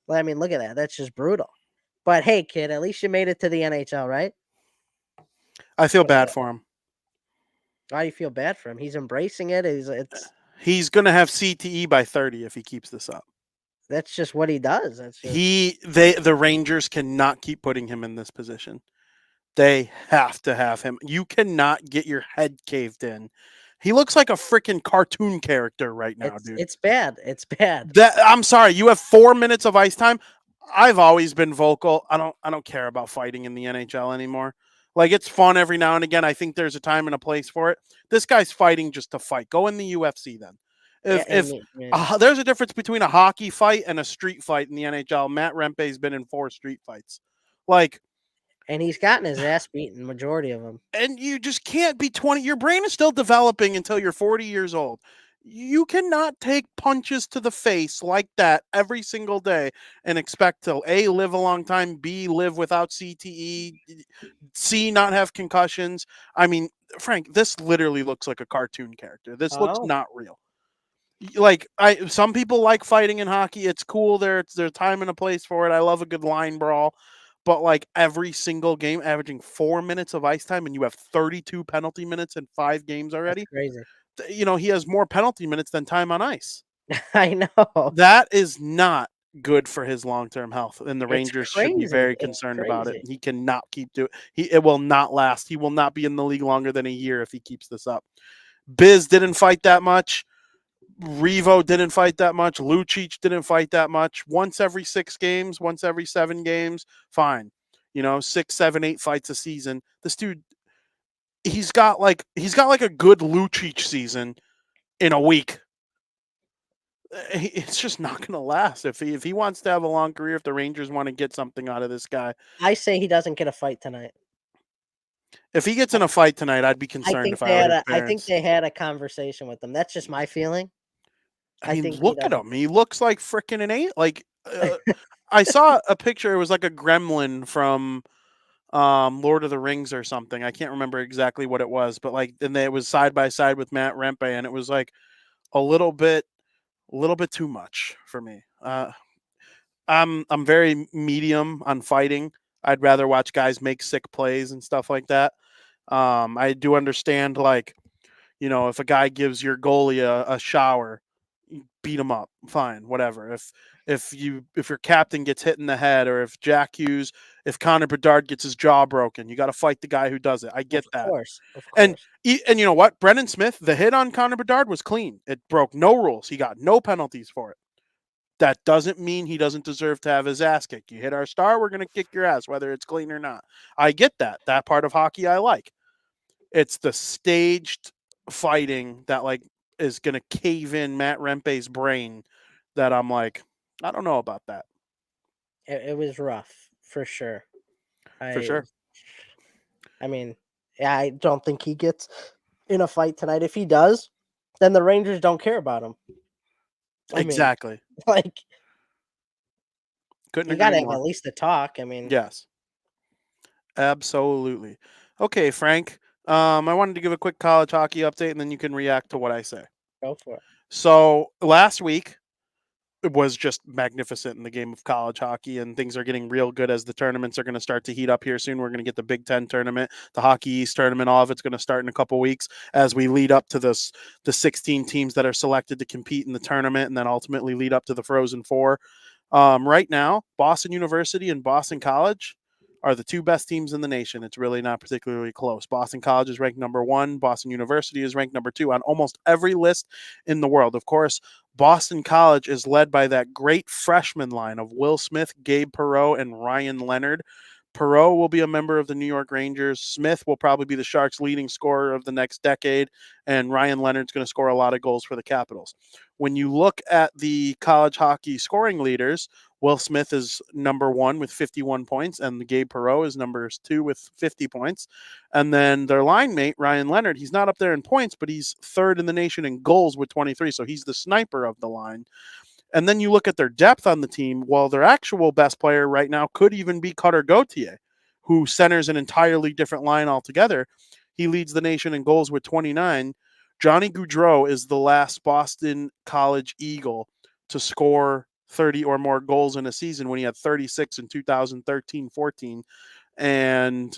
Well, I mean, look at that. That's just brutal. But hey, kid, at least you made it to the NHL, right? I feel bad for him. Why do you feel bad for him? He's embracing it. He's going to have CTE by 30 if he keeps this up. That's just what he does. The Rangers cannot keep putting him in this position. They have to have him. You cannot get your head caved in. He looks like a freaking cartoon character right now, dude. It's bad. It's bad. I'm sorry. You have 4 minutes of ice time. I've always been vocal. I don't care about fighting in the NHL anymore. Like, it's fun every now and again. I think there's a time and a place for it. This guy's fighting just to fight. Go in the UFC then. There's a difference between a hockey fight and a street fight in the NHL. Matt Rempe's been in 4 street fights. And he's gotten his ass beaten, majority of them. And you just can't be 20. Your brain is still developing until you're 40 years old. You cannot take punches to the face like that every single day and expect to A, live a long time, B, live without CTE, C, not have concussions. I mean, Frank, this literally looks like a cartoon character. This looks not real. Like, some people like fighting in hockey. It's cool. There's a time and a place for it. I love a good line brawl. but like every single game averaging 4 minutes of ice time, and you have 32 penalty minutes in 5 games That's already. crazy. He has more penalty minutes than time on ice. I know. That is not good for his long-term health, and the It's Rangers should be crazy. very It's concerned about it. crazy. He cannot keep doing. It will not last. He will not be in the league longer than a year if he keeps this up. Biz didn't fight that much. Revo didn't fight that much. Lucic didn't fight that much. Once every 6 games, once every 7 games, fine. 6, 7, 8 fights a season. This dude, he's got like a good Lucic season in a week. It's just not going to last. If he wants to have a long career, if the Rangers want to get something out of this guy, I say he doesn't get a fight tonight. if he gets in a fight tonight, I'd be concerned if I were his I think parents. they had a conversation with him. That's just my feeling. I mean, think he look at doesn't. him. He looks like freaking an eight. Like I saw a picture. It was like a gremlin from Lord of the Rings or something. I can't remember exactly what it was, but like, and it was side by side with Matt Rempe, and it was like a little bit too much for me. I'm very medium on fighting. I'd rather watch guys make sick plays and stuff like that. I do understand, like, if a guy gives your goalie a shower, beat him up, fine, whatever. If your captain gets hit in the head, or if Connor Bedard gets his jaw broken, you got to fight the guy who does it. I get that. Of And course. and you know what? Brendan Smith, the hit on Connor Bedard was clean. It broke no rules. He got no penalties for it. That doesn't mean he doesn't deserve to have his ass kicked. You hit our star, we're going to kick your ass, whether it's clean or not. I get that. That part of hockey I like. It's the staged fighting that like is going to cave in Matt Rempe's brain that I'm like, I don't know about that. It was rough for sure. For sure. I mean, yeah, I don't think he gets in a fight tonight. If he does, then the Rangers don't care about him. I mean, Exactly. like, Couldn't you got agree to have more. at least a talk. I mean, Yes. Absolutely. Okay, Frank. I wanted to give a quick college hockey update, and then you can react to what I say. go for it. So last week, it was just magnificent in the game of college hockey, and things are getting real good as the tournaments are going to start to heat up here soon. We're going to get the Big Ten tournament, the Hockey East tournament. All of it's going to start in a couple weeks as we lead up to the 16 teams that are selected to compete in the tournament, and then ultimately lead up to the Frozen Four. Right now, Boston University and Boston College are the 2 best teams in the nation. It's really not particularly close. Boston College is ranked number 1. Boston University is ranked number 2 on almost every list in the world. Of course, Boston College is led by that great freshman line of Will Smith, Gabe Perreault, and Ryan Leonard. Perreault will be a member of the New York Rangers. Smith will probably be the Sharks' leading scorer of the next decade, and Ryan Leonard's going to score a lot of goals for the Capitals. When you look at the college hockey scoring leaders, Will Smith is number 1 with 51 points, and Gabe Perreault is number 2 with 50 points. And then their line mate, Ryan Leonard, he's not up there in points, but he's 3rd in the nation in goals with 23, so he's the sniper of the line. And then you look at their depth on the team. Well, their actual best player right now could even be Cutter Gauthier, who centers an entirely different line altogether. He leads the nation in goals with 29. Johnny Gaudreau is the last Boston College Eagle to score 30 or more goals in a season when he had 36 in 2013-14. And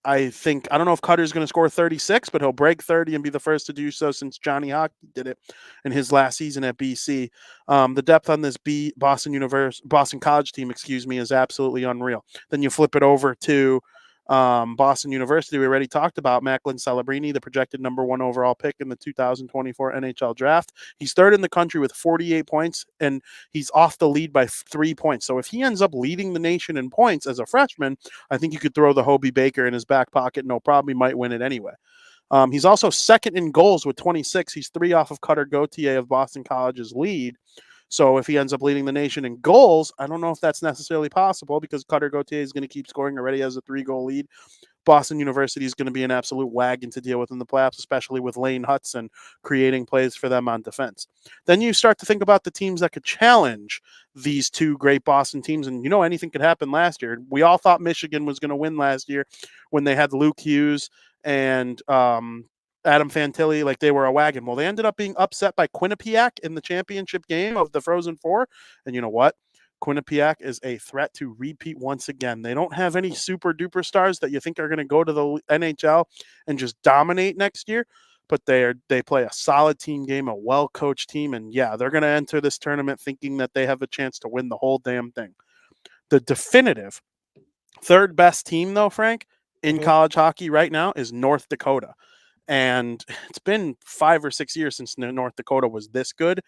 I don't know if Cutter's going to score 36, but he'll break 30 and be the first to do so since Johnny Hockey did it in his last season at BC. The depth on this Boston College team, is absolutely unreal. Then you flip it over to Boston University. We already talked about Macklin Celebrini, the projected number 1 overall pick in the 2024 NHL draft. He's 3rd in the country with 48 points, and he's off the lead by 3 points. So if he ends up leading the nation in points as a freshman, I think you could throw the Hobie Baker in his back pocket. No problem. He might win it anyway. He's also 2nd in goals with 26. He's 3 off of Cutter Gauthier of Boston College's lead. So if he ends up leading the nation in goals, I don't know if that's necessarily possible because Cutter Gauthier is going to keep scoring. Already has a 3-goal lead. Boston University is going to be an absolute wagon to deal with in the playoffs, especially with Lane Hudson creating plays for them on defense. Then you start to think about the teams that could challenge these 2 great Boston teams, and anything could happen last year. We all thought Michigan was going to win last year when they had Luke Hughes and Adam Fantilli, like they were a wagon. Well, they ended up being upset by Quinnipiac in the championship game of the Frozen Four. And you know what? Quinnipiac is a threat to repeat once again. They don't have any super duper stars that you think are going to go to the NHL and just dominate next year, but they play a solid team game, a well coached team, and yeah, they're going to enter this tournament thinking that they have a chance to win the whole damn thing. The definitive third best team, though, Frank, in college hockey right now is North Dakota. And it's been 5 or 6 years since North Dakota was this good.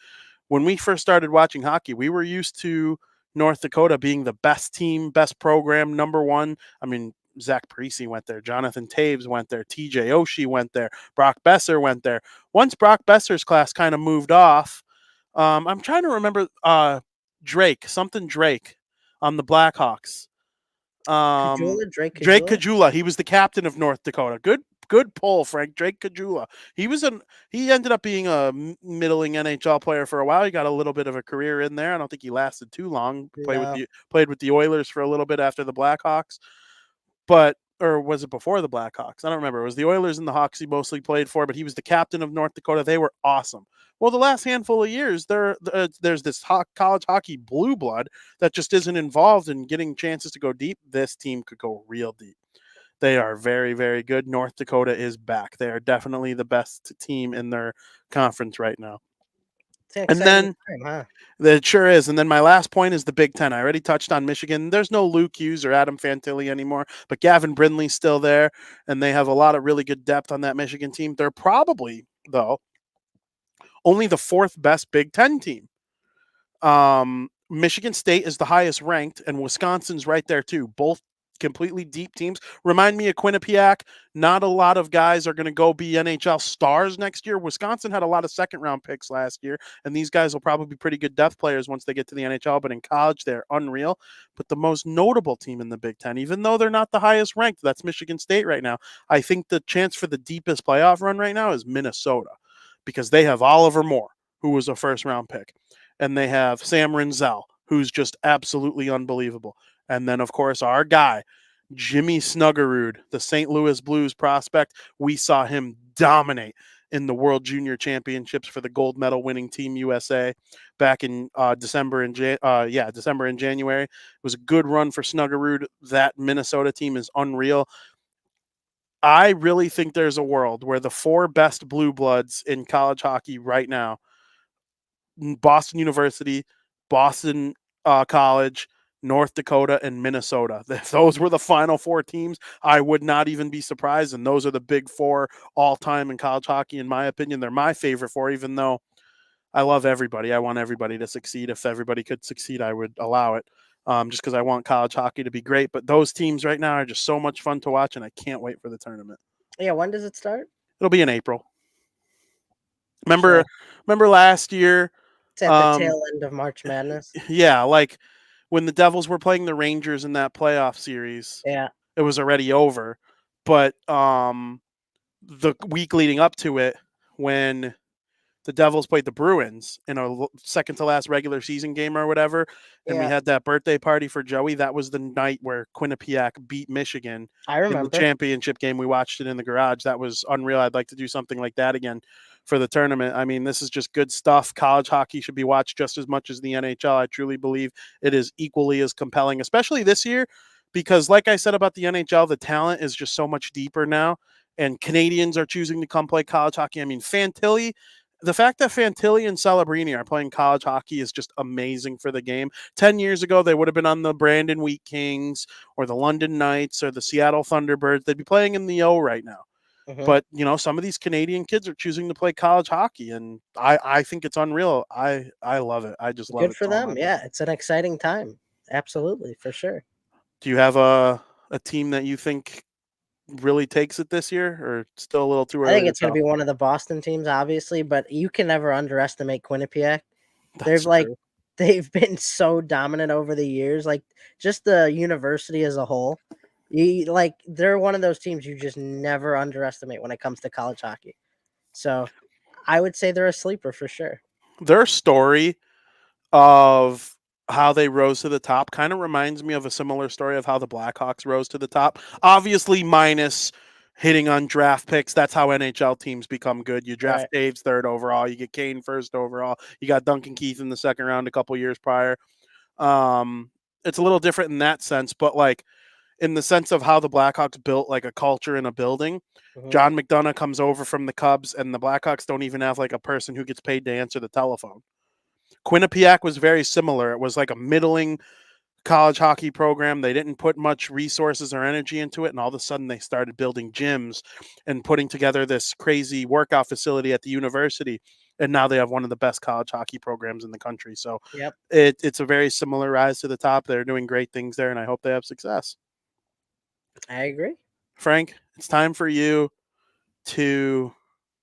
When we first started watching hockey, we were used to North Dakota being the best team, best program, number one. I mean, Zach Parise went there. Jonathan Taves went there. TJ Oshie went there. Brock Besser went there. Once Brock Besser's class kind of moved off, I'm trying to remember Drake on the Blackhawks. Drake Drake Caggiula? Caggiula. He was the captain of North Dakota. Good pull, Frank. Drake Caggiula. He ended up being a middling NHL player for a while. He got a little bit of a career in there. I don't think he lasted too long. Played with the Oilers for a little bit after the Blackhawks. Or was it before the Blackhawks? I don't remember. It was the Oilers and the Hawks he mostly played for, but he was the captain of North Dakota. They were awesome. Well, the last handful of years, there's this college hockey blue blood that just isn't involved in getting chances to go deep. This team could go real deep. They are very, very good. North Dakota is back. They are definitely the best team in their conference right now. And then it sure is. And then my last point is the Big Ten. I already touched on Michigan. There's no Luke Hughes or Adam Fantilli anymore, but Gavin Brindley's still there, and they have a lot of really good depth on that Michigan team. They're probably, though, only the fourth best Big Ten team. Michigan State is the highest ranked, and Wisconsin's right there too. Both completely deep teams. Remind me of Quinnipiac. Not a lot of guys are going to go be NHL stars next year. Wisconsin had a lot of second-round picks last year, and these guys will probably be pretty good depth players once they get to the NHL, but in college, they're unreal. But the most notable team in the Big Ten, even though they're not the highest ranked, that's Michigan State right now. I think the chance for the deepest playoff run right now is Minnesota, because they have Oliver Moore, who was a first-round pick, and they have Sam Rinzel, who's just absolutely unbelievable. And then, of course, our guy, Jimmy Snuggerud, the St. Louis Blues prospect. We saw him dominate in the World Junior Championships for the gold medal winning Team USA back in December and January. It was a good run for Snuggerud. That Minnesota team is unreal. I really think there's a world where the four best blue bloods in college hockey right now, Boston University, Boston College, North Dakota, and Minnesota. If those were the final four teams, I would not even be surprised. And those are the big four all time in college hockey, in my opinion. They're my favorite four, even though I love everybody. I want everybody to succeed. If everybody could succeed, I would allow it, just because I want college hockey to be great. But those teams right now are just so much fun to watch, and I can't wait for the tournament. Yeah, when does it start? It'll be in April. Remember last year? It's at the tail end of March Madness. Yeah, like when the Devils were playing the Rangers in that playoff series, it was already over. But the week leading up to it, when the Devils played the Bruins in a second to last regular season game or whatever, and we had that birthday party for Joey, that was the night where Quinnipiac beat Michigan. I remember. In the championship game. We watched it in the garage. That was unreal. I'd like to do something like that again for the tournament. I mean, this is just good stuff. College hockey should be watched just as much as the NHL. I truly believe it is equally as compelling, especially this year, because like I said about the NHL, the talent is just so much deeper now, and Canadians are choosing to come play college hockey. I mean, the fact that Fantilli and Celebrini are playing college hockey is just amazing for the game. 10 years ago, they would have been on the Brandon Wheat Kings or the London Knights or the Seattle Thunderbirds. They'd be playing in the O right now. But, some of these Canadian kids are choosing to play college hockey, and I think it's unreal. I love it. I just love it. Good for them. Yeah, it's an exciting time. Absolutely, for sure. Do you have a team that you think really takes it this year, or still a little too early? I think it's going to be one of the Boston teams, obviously, but you can never underestimate Quinnipiac. They've been so dominant over the years, like just the university as a whole. They're one of those teams you just never underestimate when it comes to college hockey. So I would say they're a sleeper for sure. Their story of how they rose to the top kind of reminds me of a similar story of how the Blackhawks rose to the top. Obviously, minus hitting on draft picks. That's how NHL teams become good. You draft Taves third overall. You get Kane first overall. You got Duncan Keith in the second round a couple years prior. It's a little different in that sense, but like in the sense of how the Blackhawks built like a culture in a building. Mhm. John McDonough comes over from the Cubs, and the Blackhawks don't even have like a person who gets paid to answer the telephone. Quinnipiac was very similar. It was like a middling college hockey program. They didn't put much resources or energy into it, and all of a sudden they started building gyms and putting together this crazy workout facility at the university. And now they have one of the best college hockey programs in the country. So Yep. it's a very similar rise to the top. They're doing great things there, and I hope they have success. I agree. Frank, it's time for you to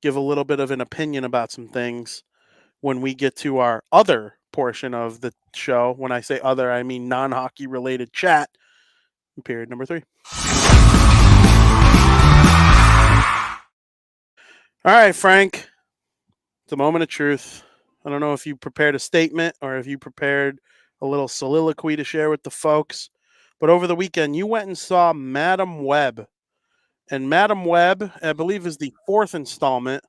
give a little bit of an opinion about some things when we get to our other portion of the show. When I say other, I mean non hockey related chat. Period number 3. All right, Frank. It's a moment of truth. I don't know if you prepared a statement or if you prepared a little soliloquy to share with the folks. But over the weekend, you went and saw Madam Web. And Madam Web, I believe, is the 4th installment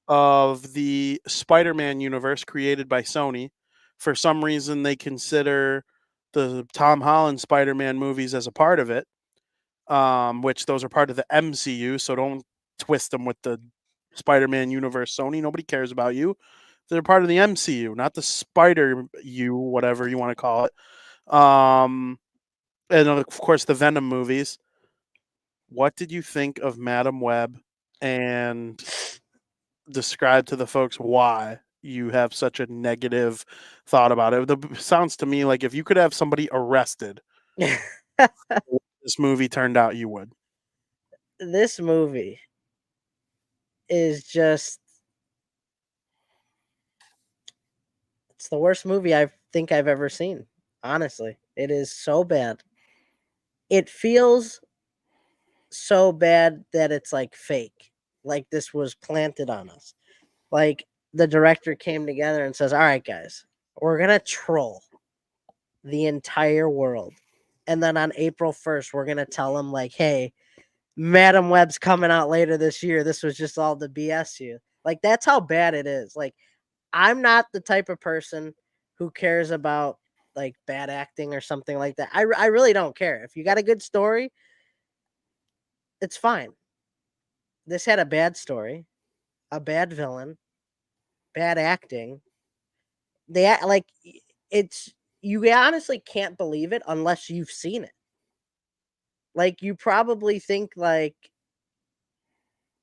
of the Spider-Man universe created by Sony. For some reason, they consider the Tom Holland Spider-Man movies as a part of it, which those are part of the MCU. So don't twist them with the Spider-Man universe. Sony, nobody cares about you. They're part of the MCU, not the Spider U, whatever you want to call it. And of course, the Venom movies. What did you think of Madam Web? And describe to the folks why you have such a negative thought about it. It sounds to me like if you could have somebody arrested, this movie turned out you would. This movie is just, it's the worst movie I think I've ever seen. Honestly, it is so bad. It feels so bad that it's like fake. Like this was planted on us. Like the director came together and says, "All right, guys, we're going to troll the entire world. And then on April 1st, we're going to tell them like, "Hey, Madam Web's coming out later this year. This was just all the BS you." Like that's how bad it is. Like I'm not the type of person who cares about like bad acting or something like that. I really don't care. If you got a good story, it's fine. This had a bad story, a bad villain, bad acting. Like it's, you honestly can't believe it unless you've seen it. Like you probably think like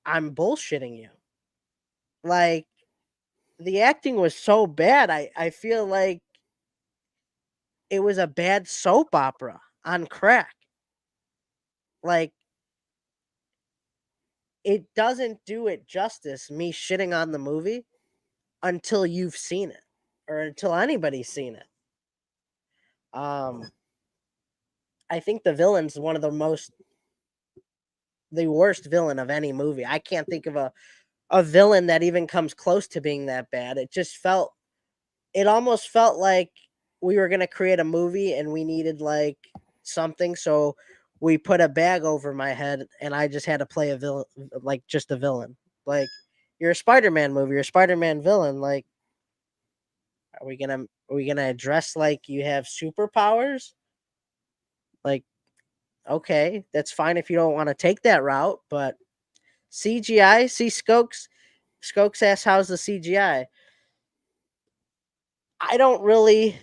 I'm bullshitting you. Like the acting was so bad. I feel like it was a bad soap opera on crack. Like it doesn't do it justice me shitting on the movie until you've seen it or until anybody's seen it. I think the villain's one of the worst villain of any movie. I can't think of a villain that even comes close to being that bad. It almost felt like we were gonna create a movie and we needed like something, so we put a bag over my head and I just had to play a villain, like just a villain. Like you're a Spider-Man movie, you're a Spider-Man villain. Like, are we gonna address like you have superpowers? Like, okay, that's fine if you don't want to take that route, but CGI, see Skokes asked how's the CGI? I don't really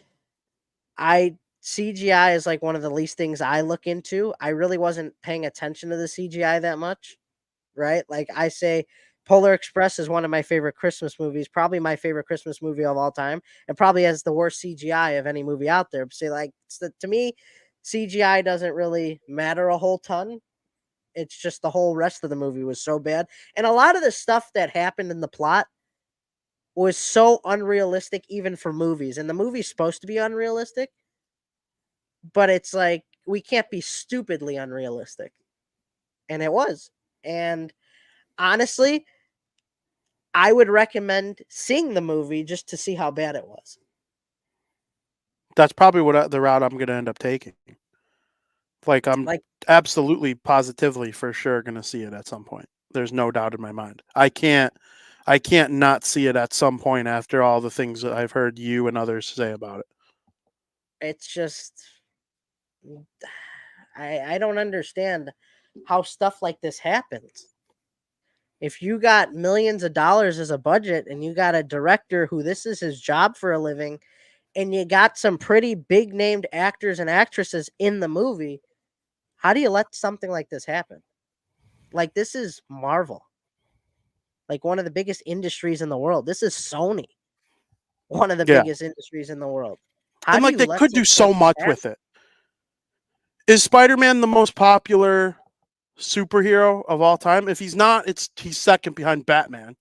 I CGI is like one of the least things I look into. I really wasn't paying attention to the CGI that much, right? Like I say Polar Express is one of my favorite Christmas movies, probably my favorite Christmas movie of all time, and probably has the worst CGI of any movie out there. Say like to me, CGI doesn't really matter a whole ton. It's just the whole rest of the movie was so bad. And a lot of the stuff that happened in the plot was so unrealistic even for movies. And the movie's supposed to be unrealistic, but it's like we can't be stupidly unrealistic. And it was. And honestly, I would recommend seeing the movie just to see how bad it was. That's probably the route I'm going to end up taking. Like I'm Like absolutely positively for sure going to see it at some point. There's no doubt in my mind. I can't not see it at some point after all the things that I've heard you and others say about it. It's just I don't understand how stuff like this happens. If you got millions of dollars as a budget and you got a director who this is his job for a living and you got some pretty big named actors and actresses in the movie, how do you let something like this happen? Like, this is Marvel, like one of the biggest industries in the world. This is Sony, one of the Yeah. biggest industries in the world. How And do like you they let could do something like so this much happen? with it. Is Spider-Man the most popular superhero of all time? If he's not, he's second behind Batman.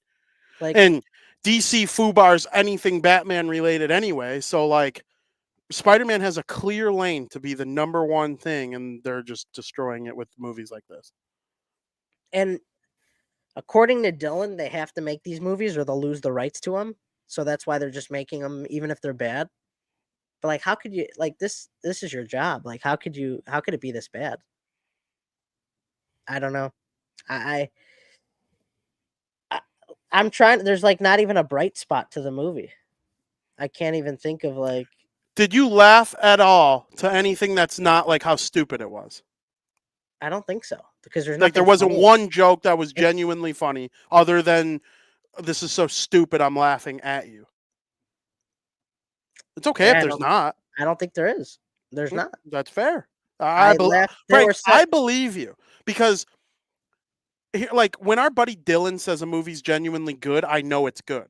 Like, And DC FUBAR's anything Batman related anyway. So like Spider-Man has a clear lane to be the number one thing, and they're just destroying it with movies like this. and according to Dylan, they have to make these movies or they'll lose the rights to them. So that's why they're just making them, even if they're bad. But like, how could you like this? This is your job. Like, how could you? How could it be this bad? I don't know. I, I I'm trying. There's like not even a bright spot to the movie. I can't even think of like. Did you laugh at all to anything that's not like how stupid it was? I don't think so because there's Like there nothing wasn't funny. one joke that was It's genuinely funny other than this is so stupid I'm laughing at you. It's okay if yeah. there's not. I don't think there is. There's not. That's fair. I laughed. There Frank, were set. I believe you because like when our buddy Dylan says a movie's genuinely good, I know it's good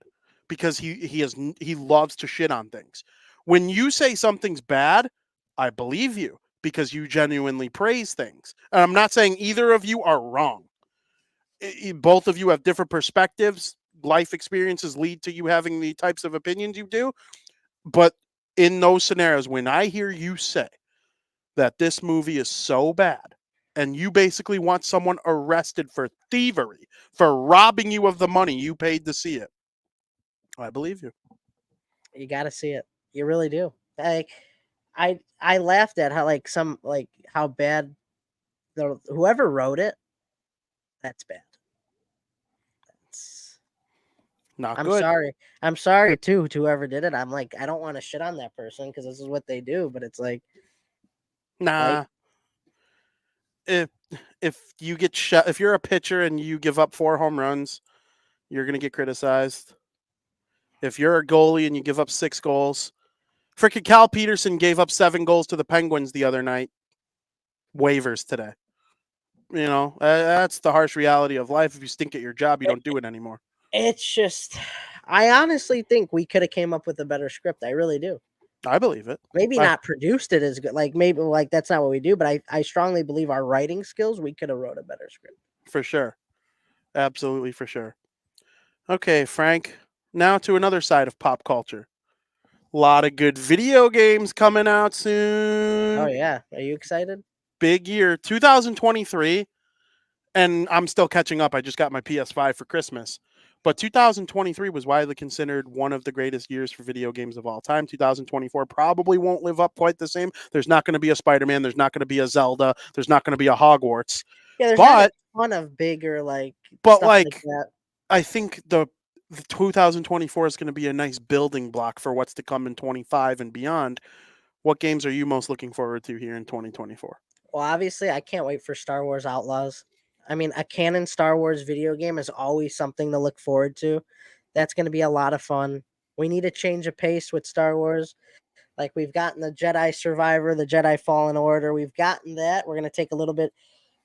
because he loves to shit on things. When you say something's bad, I believe you because you genuinely praise things. And I'm not saying either of you are wrong. Both of you have different perspectives. Life experiences lead to you having the types of opinions you do. But in those scenarios, when I hear you say that this movie is so bad and you basically want someone arrested for thievery, for robbing you of the money you paid to see it, I believe you. You got to see it. You really do. Like, I laughed at how like some like how bad the whoever wrote it. That's bad. It's, Not I'm good. sorry. I'm sorry too to whoever did it. I'm like I don't want to shit on that person because this is what they do. But it's like Nah. If you get shot, if you're a pitcher and you give up 4 home runs, you're gonna get criticized. If you're a goalie and you give up 6 goals, freaking Cal Peterson gave up 7 goals to the Penguins the other night. Waivers today. You know, that's the harsh reality of life. If you stink at your job, you don't do it anymore. it's just. I honestly think we could have came up with a better script. I really do. I believe it. Maybe I, not produced it as good. Like maybe like that's not what we do. But I strongly believe our writing skills. We could have wrote a better script. for sure. Absolutely for sure. Okay, Frank. Now to another side of pop culture. A lot of good video games coming out Oh soon. yeah, are you excited? Big year 2023. And I'm still catching up. I just got my PS5 for Christmas. But 2023 was widely considered one of the greatest years for video games of all time. 2024 probably won't live up quite the same. There's not going to be a Spider-Man. There's not going to be a Zelda. There's not going to be a Hogwarts. Yeah, there's not a But, ton of bigger like but stuff like like, that. I think the 2024 is going to be a nice building block for what's to come in 25 and beyond. What games are you most looking forward to here in 2024? Well, obviously, I can't wait for Star Wars Outlaws. I mean, a canon Star Wars video game is always something to look forward to. That's going to be a lot of fun. We need a change of pace with Star Wars. Like we've gotten the Jedi Survivor, the Jedi Fallen Order. We've gotten that. We're going to take a little bit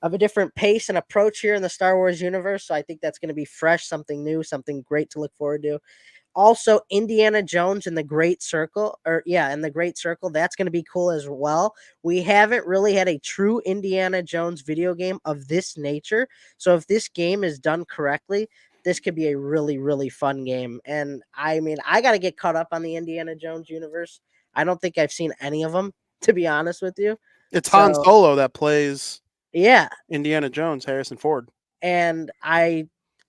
of a different pace and approach here in the Star Wars universe. So I think that's going to be fresh, something new, something great to look forward to. Also, Indiana Jones and the Great Circle, and the Great Circle, that's going to be cool as well. We haven't really had a true Indiana Jones video game of this nature. So if this game is done correctly, this could be a really, really fun game. And I mean, I got to get caught up on the Indiana Jones universe. I don't think I've seen any of them, to be honest with you. It's Han So, Solo that plays yeah. Indiana Jones, Harrison Ford. And I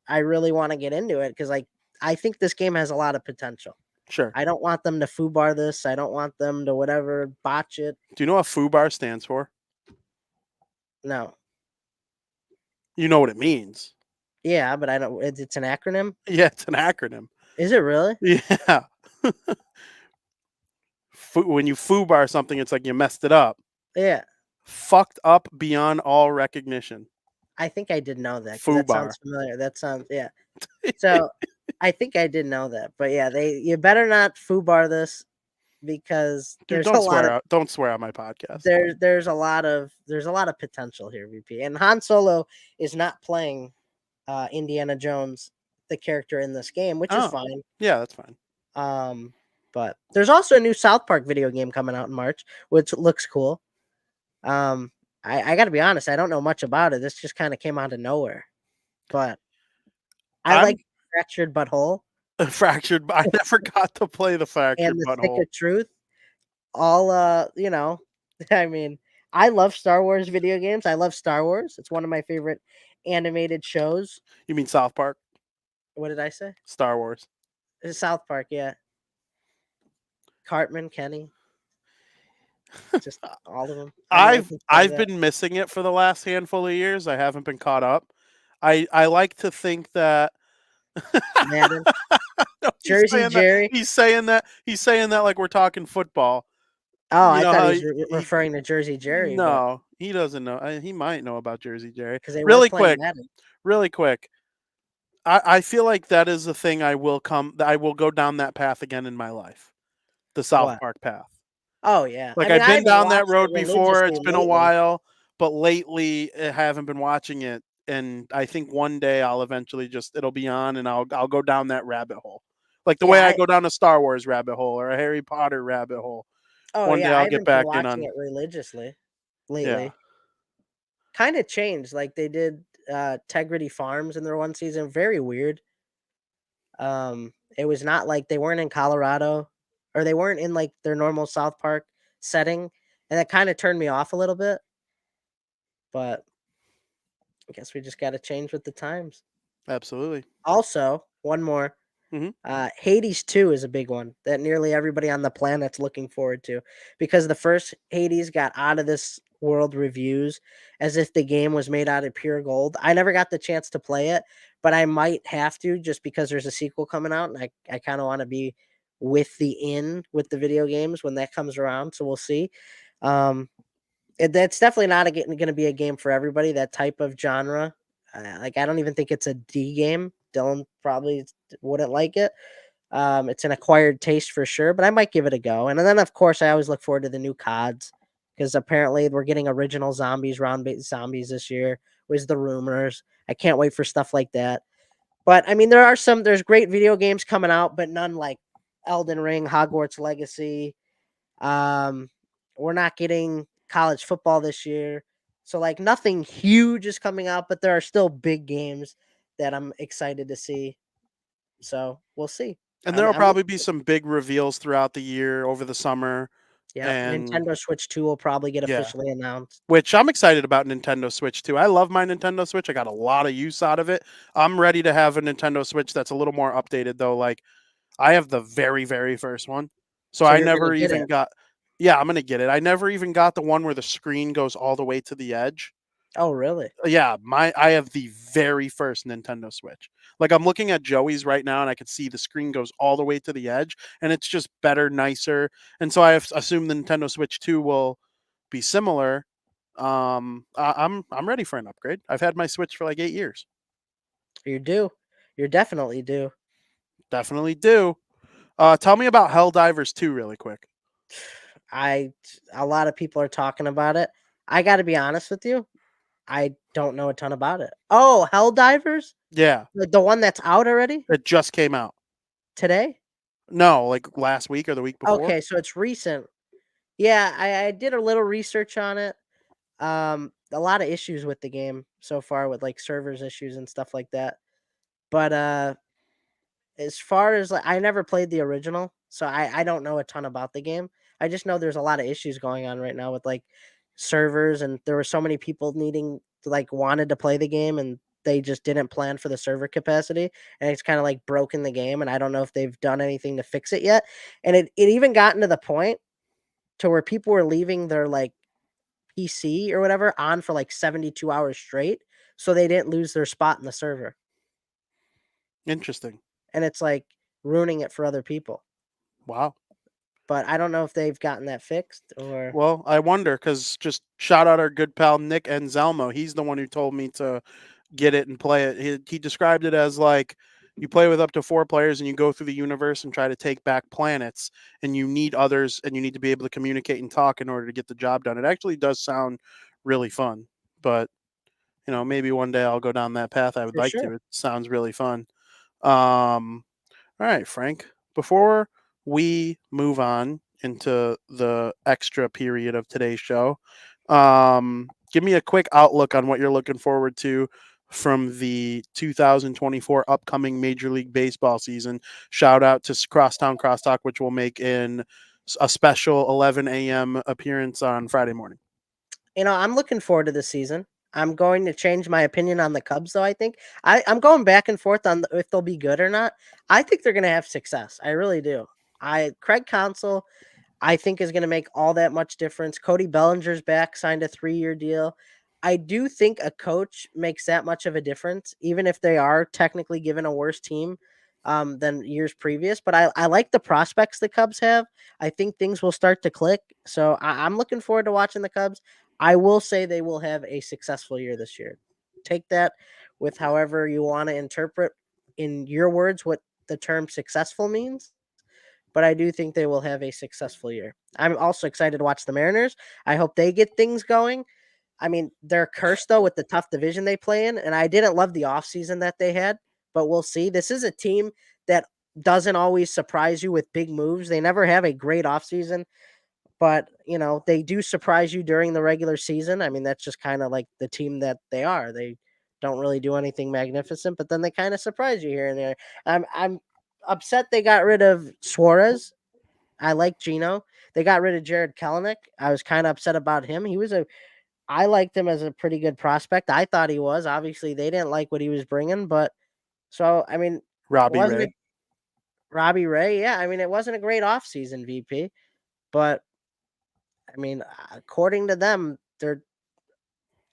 really want to get into it because like I think this game has a lot of potential. Sure. I don't want them to foobar this. I don't want them to whatever botch it. Do you know what FUBAR stands for? No. You know what it means. Yeah, but I don't. It's an acronym. Yeah, it's an acronym. Is it really? Yeah. when you foobar something, it's like you messed it up. Yeah, Fucked up beyond all recognition. I think I did know that because that Foobar. sounds familiar. That sounds yeah. So I think I did know that, but yeah, you better not foobar this because Dude, there's a lot of don't swear on my podcast. there's a lot of potential here, VP. And Han Solo is not playing Indiana Jones, the character in this game, which is Oh, fine. yeah, that's fine. But there's also a new South Park video game coming out in March, which looks cool. I got to be honest, I don't know much about it. This just kind of came out of nowhere, but I I'm like Fractured But Whole fractured. I never got to play the fractured and The Stick butthole. of Truth. All I mean, I love Star Wars video games. I love Star Wars. It's one of my favorite animated shows. You mean South Park? What did I say? Star Wars. South Park, yeah. Cartman, Kenny, just all of them. I've been missing it for the last handful of years. I haven't been caught up. I like to think that Madden, no, Jersey Jerry. He's saying that like we're talking football. Oh, You I know thought how he was referring to Jersey Jerry. no, he doesn't know. He might know about Jersey Jerry. Because they were playing Madden. Really quick. I feel like that is the thing I will go down that path again in my life. The South What? Park path. Oh yeah, Like I mean, I've been down that watched road it before. It's religiously been a lately. while, but lately I haven't been watching it. And I think one day I'll eventually it'll be on, and I'll go down that rabbit hole, like the way I go down a Star Wars rabbit hole or a Harry Potter rabbit hole. Oh One day yeah, I I'll get haven't been back in watching on. it religiously Yeah, lately. Kind of changed, like they did Tegrity Farms in their one season. Very weird. It was not like they weren't in Colorado, or they weren't in like their normal South Park setting, and that kind of turned me off a little bit. But I guess we just got to change with the times. absolutely. Also, one more. Mhm. Hades 2 is a big one that nearly everybody on the planet's looking forward to, because the first Hades got out of this world reviews as if the game was made out of pure gold. I never got the chance to play it, but I might have to, just because there's a sequel coming out, and I kind of want to be with the video games when that comes around. So we'll see. That's definitely not going to be a game for everybody, that type of genre. Like, I don't even think it's a D game. Dylan probably wouldn't like it. It's an acquired taste for sure, but I might give it a go. And then, of course, I always look forward to the new CODs, because apparently we're getting original zombies, round-based zombies this year, was the rumors. I can't wait for stuff like that. But, I mean, there's great video games coming out, but none like Elden Ring, Hogwarts Legacy. We're not getting college football this year. So, like, nothing huge is coming out, but there are still big games that I'm excited to see. So we'll see. And there will probably be some big reveals throughout the year over the summer. Yeah, And Nintendo Switch 2 will probably get officially announced. Which I'm excited about Nintendo Switch too. I love my Nintendo Switch. I got a lot of use out of it. I'm ready to have a Nintendo Switch that's a little more updated though. Like I have the very, very first one. So I never even got yeah, I'm gonna get it. I never even got the one where the screen goes all the way to the edge. Oh, really? Yeah, I have the very first Nintendo Switch. Like I'm looking at Joey's right now, and I can see the screen goes all the way to the edge, and it's just better, nicer. And so I assume the Nintendo Switch 2 will be similar. I'm ready for an upgrade. I've had my Switch for like 8 years. You're due. You're definitely due. Definitely do. Tell me about Helldivers 2 really quick. A lot of people are talking about it. I got to be honest with you. I don't know a ton about it. Oh, Helldivers? Yeah. The one that's out already? It just came out. Today? No, like last week or the week before. Okay, so it's recent. Yeah, I did a little research on it. A lot of issues with the game so far, with like servers issues and stuff like that. But as far as like, I never played the original, so I don't know a ton about the game. I just know there's a lot of issues going on right now with like servers, and there were so many people wanted to play the game, and they just didn't plan for the server capacity, and it's kind of like broken the game, and I don't know if they've done anything to fix it yet. And it even gotten to the point to where people were leaving their like PC or whatever on for like 72 hours straight, so they didn't lose their spot in the server. Interesting. And it's like ruining it for other people. Wow. but I don't know if they've gotten that fixed or Well, I wonder because just shout out our good pal Nick Anselmo. He's the one who told me to get it and play it. He described it as like you play with up to 4 players and you go through the universe and try to take back planets, and you need others and you need to be able to communicate and talk in order to get the job done. It actually does sound really fun, but maybe one day I'll go down that path. I would for like to. sure. It sounds really fun. All right, Frank. Before we move on into the extra period of today's show, give me a quick outlook on what you're looking forward to from the 2024 upcoming Major League Baseball season. Shout out to Crosstown Crosstalk, which will make in a special 11 a.m. appearance on Friday morning. I'm looking forward to the season. I'm going to change my opinion on the Cubs, though. I think I'm going back and forth on if they'll be good or not. I think they're going to have success. I really do. Craig Counsell, I think is going to make all that much difference. Cody Bellinger's back, signed a 3-year deal. I do think a coach makes that much of a difference, even if they are technically given a worse team than years previous. But I like the prospects the Cubs have. I think things will start to click. So I'm looking forward to watching the Cubs. I will say they will have a successful year this year. Take that with however you want to interpret in your words what the term successful means, but I do think they will have a successful year. I'm also excited to watch the Mariners. I hope they get things going. I mean, they're cursed though with the tough division they play in, and I didn't love the offseason that they had, but we'll see. This is a team that doesn't always surprise you with big moves. They never have a great offseason, but they do surprise you during the regular season. I mean, that's just kind of like the team that they are. They don't really do anything magnificent, but then they kind of surprise you here and there. I'm upset they got rid of Suarez. I like Gino. They got rid of Jared Kelenic. I was kind of upset about him. I liked him as a pretty good prospect. I thought he was. Obviously, they didn't like what he was bringing, but so I mean, Robbie wasn't Ray. it Robbie Ray? Yeah, I mean, it wasn't a great offseason, VP, but I mean, according to them, they're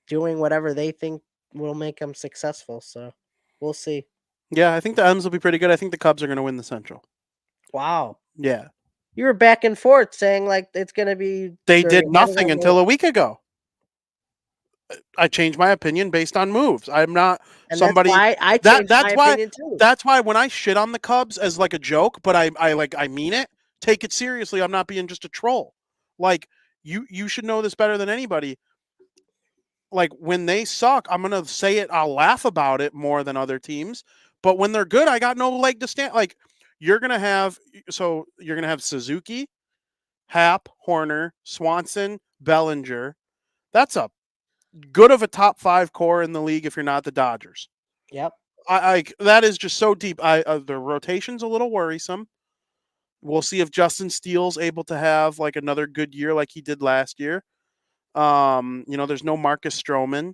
doing whatever they think will make them successful. So we'll see. Yeah, I think the M's will be pretty good. I think the Cubs are going to win the Central. Wow. Yeah. You were back and forth saying like it's going to be They they're did ahead of nothing them. until a week ago. I changed my opinion based on moves. I'm not And that's somebody why I that changed my that's why opinion too. that's why when I shit on the Cubs as like a joke, but I mean it, take it seriously. I'm not being just a troll. Like you should know this better than anybody. Like when they suck, I'm gonna say it, I'll laugh about it more than other teams. But when they're good, I got no leg to stand. Like you're gonna have Suzuki, Hap, Horner, Swanson, Bellinger. That's a good of a top 5 core in the league if you're not the Dodgers. Yep. I that is just so deep. The rotation's a little worrisome. We'll see if Justin Steele's able to have like another good year like he did last year. There's no Marcus Stroman,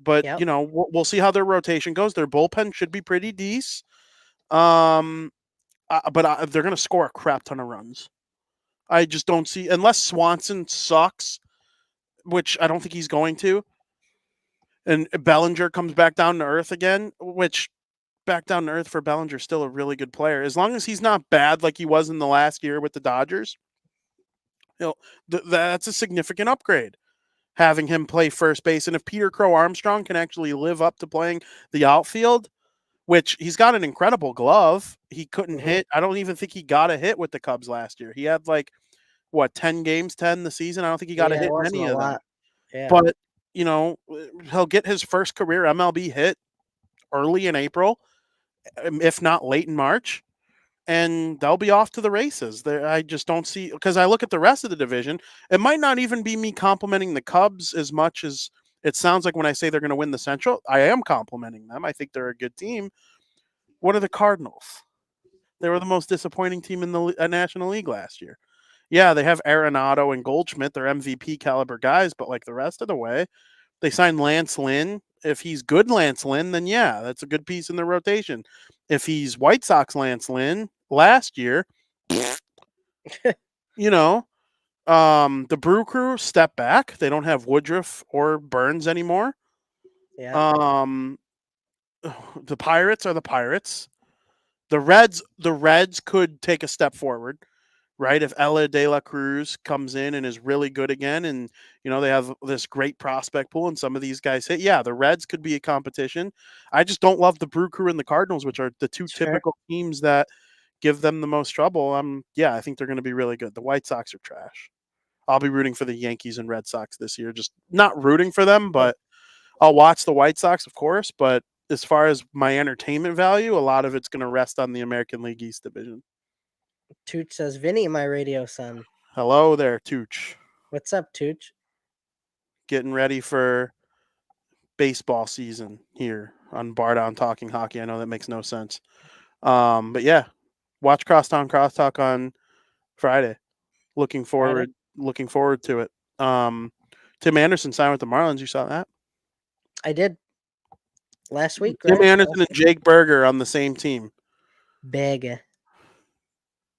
but Yep. we'll see how their rotation goes. Their bullpen should be pretty decent. But they're going to score a crap ton of runs. I just don't see unless Swanson sucks, which I don't think he's going to. And Bellinger comes back down to earth again, which back down to earth for Bellinger still a really good player. As long as he's not bad like he was in the last year with the Dodgers, that's a significant upgrade. Having him play first base, and if Peter Crow Armstrong can actually live up to playing the outfield, which he's got an incredible glove, he couldn't Hmm. hit. I don't even think he got a hit with the Cubs last year. He had like 10 games, 10 the season. I don't think he got a Yeah, it hit in wasn't any a of them. lot. Yeah. But he'll get his first career MLB hit early in April, if not late in March, and they'll be off to the races. I just don't see, because I look at the rest of the division. It might not even be me complimenting the Cubs as much as it sounds like when I say they're going to win the Central. I am complimenting them. I think they're a good team. What are the Cardinals? They were the most disappointing team in the National League last year. Yeah, they have Arenado and Goldschmidt. They're MVP caliber guys, but like the rest of the way, they signed Lance Lynn. If he's good Lance Lynn, then yeah, that's a good piece in the rotation. If he's White Sox Lance Lynn last year, you know, the Brew Crew step back. They don't have Woodruff or Burns anymore. Yeah. Um, the Pirates are the Pirates. The Reds could take a step forward. right? If Ella De La Cruz comes in and is really good again, and they have this great prospect pool, and some of these guys hit, yeah, the Reds could be a competition. I just don't love the Brew Crew and the Cardinals, which are the two It's fair. typical teams that give them the most trouble. Yeah, I think they're going to be really good. The White Sox are trash. I'll be rooting for the Yankees and Red Sox this year. Just not rooting for them, but I'll watch the White Sox, of course. But as far as my entertainment value, a lot of it's going to rest on the American League East division. Tooch says, Vinny, my radio son. Hello there, Tooch. What's up, Tooch? Getting ready for baseball season here on Bardown Talking Hockey. I know that makes no sense. But yeah, watch Crosstown Crosstalk on Friday. Looking forward to it. Tim Anderson signed with the Marlins. You saw that? I did. Last week, Tim right? Anderson and Jake Berger on the same team. Big.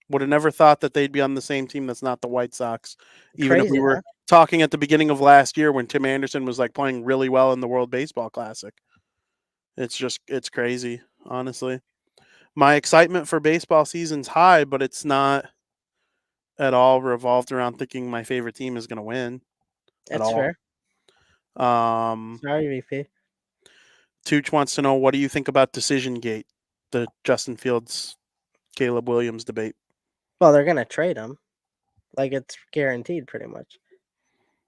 Would have never thought that they'd be on the same team that's not the White Sox. Even Crazy, if we were huh? talking at the beginning of last year when Tim Anderson was like playing really well in the World Baseball Classic. It's crazy, honestly. My excitement for baseball season's high, but it's not at all revolved around thinking my favorite team is going to win. That's fair. Sorry, VP. Tooch wants to know, what do you think about Decision Gate, the Justin Fields, Caleb Williams debate? Well, they're gonna trade him, like it's guaranteed, pretty much.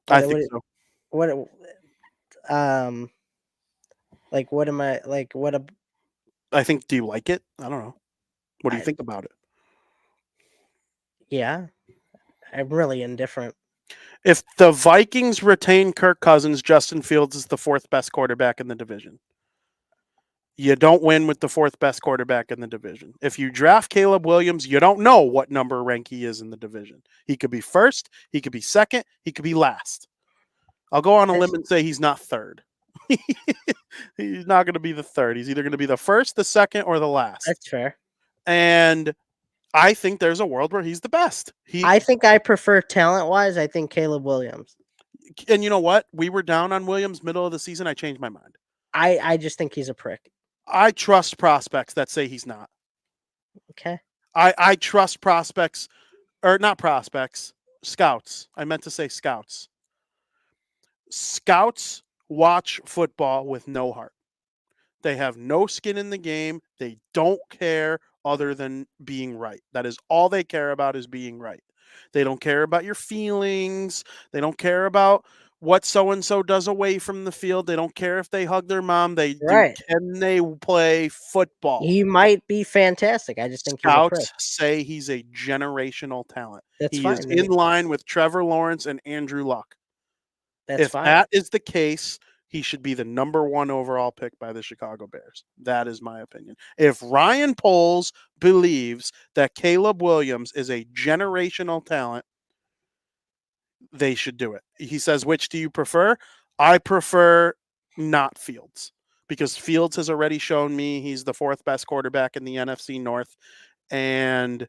I think so. What? Like, what am I like? What a. I think. Do you like it? I don't know. What do you think about it? Yeah, I'm really indifferent. If the Vikings retain Kirk Cousins, Justin Fields is the fourth best quarterback in the division. You don't win with the fourth best quarterback in the division. If you draft Caleb Williams, you don't know what number rank he is in the division. He could be first, he could be second, he could be last. I'll go on a limb and say he's not third. He's not going to be the third. He's either going to be the first, the second, or the last. That's fair. And I think there's a world where he's the best. I think I prefer talent-wise. I think Caleb Williams. And you know what? We were down on Williams middle of the season. I changed my mind. I just think he's a prick. I trust prospects that say he's not. Okay. I trust prospects, or not prospects, scouts. I meant to say scouts. Scouts watch football with no heart. They have no skin in the game. They don't care other than being right. That is all they care about, is being right. They don't care about your feelings. They don't care about what so-and-so does away from the field. They don't care if they hug their mom. They do. Can they play football? He might be fantastic. I just think Scouts say he's a generational talent. That's he fine. is in line with Trevor Lawrence and Andrew Luck. That's if fine. that is the case, he should be the number 1 overall pick by the Chicago Bears. That is my opinion. If Ryan Poles believes that Caleb Williams is a generational talent, they should do it. He says, which do you prefer? I prefer not Fields, because Fields has already shown me he's the 4th best quarterback in the NFC North, and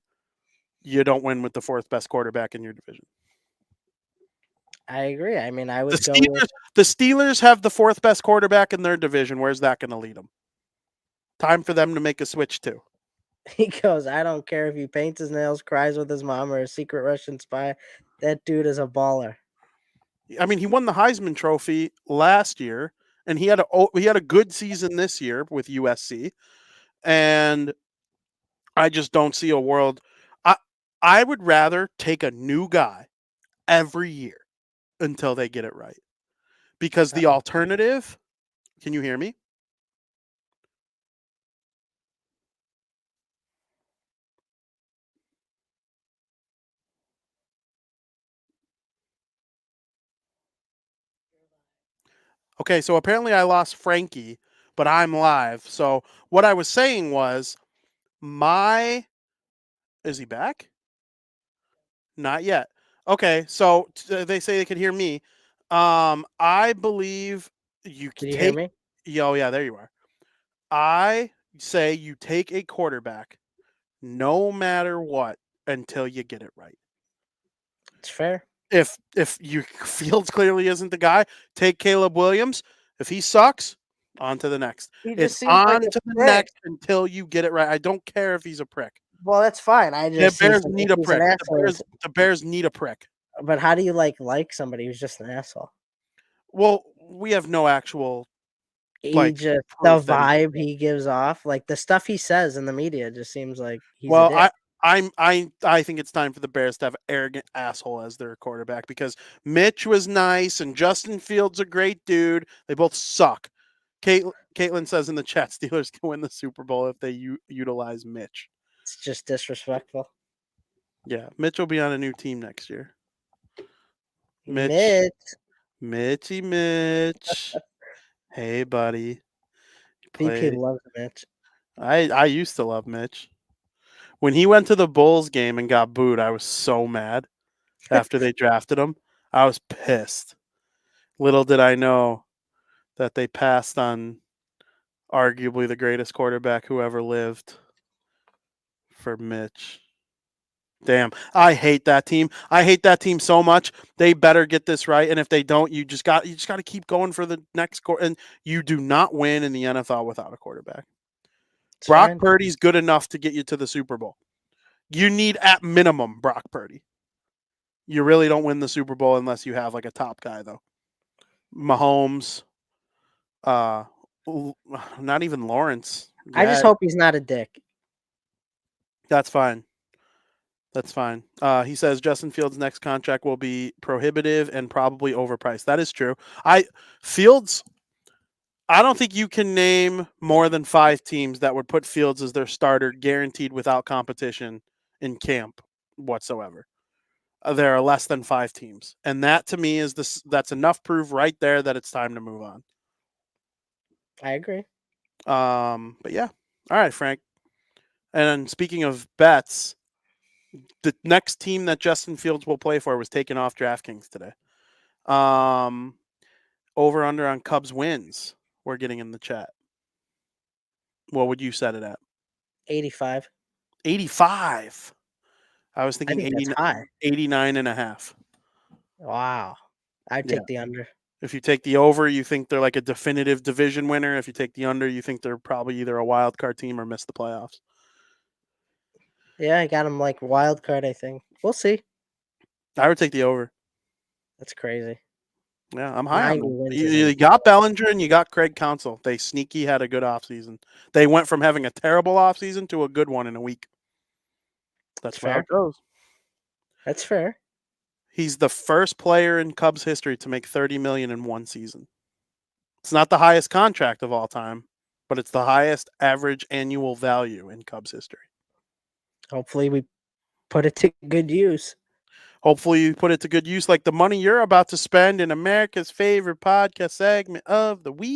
you don't win with the 4th best quarterback in your division. I agree. I mean, I would go with... The Steelers have the 4th best quarterback in their division. Where's that going to lead them? Time for them to make a switch too. He goes, I don't care if he paints his nails, cries with his mom, or a secret Russian spy. That dude is a baller. I mean, he won the Heisman Trophy last year, and he had a good season this year with USC. And I just don't see a world. I would rather take a new guy every year until they get it right, because the alternative. Can you hear me? Okay, so apparently I lost Frankie, but I'm live. So what I was saying was, is he back? Not yet. Okay, so they say they could hear me. I believe you can take. Hear me? Yo, yeah, there you are. I say you take a quarterback, no matter what, until you get it right. It's fair. If Fields clearly isn't the guy, take Caleb Williams. If he sucks, on to the next. It's on to the next until you get it right. I don't care if he's a prick. Well, that's fine. I The just Bears he's need a he's an prick. asshole. The Bears need a prick. But how do you like somebody who's just an asshole? Well, we have no actual He like just the proof that he. vibe he gives off, like the stuff he says in the media, just seems like he's a Well, dick. I think it's time for the Bears to have arrogant asshole as their quarterback because Mitch was nice and Justin Fields a great dude. They both suck. Caitlin says in the chat, Steelers can win the Super Bowl if they utilize Mitch. It's just disrespectful. Yeah, Mitch will be on a new team next year. Mitch. Mitch. Hey, buddy. VP Play. loves Mitch. I used to love Mitch. When he went to the Bulls game and got booed, I was so mad after they drafted him. I was pissed. Little did I know that they passed on arguably the greatest quarterback who ever lived for Mitch. Damn, I hate that team. I hate that team so much. They better get this right, and if they don't, you just got to keep going for the next quarter. And you do not win in the NFL without a quarterback. It's Brock fine. Purdy's good enough to get you to the Super Bowl. You need at minimum Brock Purdy. You really don't win the Super Bowl unless you have like a top guy though. Mahomes, not even Lawrence. I just hope he's not a dick. That's fine. That's fine. He says Justin Fields' next contract will be prohibitive and probably overpriced. That is true. Fields. I don't think you can name more than 5 teams that would put Fields as their starter, guaranteed without competition in camp whatsoever. There are less than 5 teams, and that to me is this. That's enough proof right there that it's time to move on. I agree. But yeah, all right, Frank. And speaking of bets, the next team that Justin Fields will play for was taken off DraftKings today. Over under on Cubs wins. We're getting in the chat. What would you set it at? 85. 85. I was I thinking think that's high. 89 and a half. Wow. I'd Yeah. take the under. If you take the over, you think they're like a definitive division winner. If you take the under, you think they're probably either a wild card team or miss the playoffs. Yeah, I got him like wild card, I think. We'll see. I would take the over. That's crazy. Yeah, I'm high on 90 them. wins You isn't- got Bellinger and you got Craig Counsell. They sneaky had a good offseason. They went from having a terrible offseason to a good one in a week. That's how it goes. That's fair. He's the first player in Cubs history to make $30 million in one season. It's not the highest contract of all time, but it's the highest average annual value in Cubs history. Hopefully we put it to good use. Hopefully you put it to good use like the money you're about to spend in America's favorite podcast segment of the week.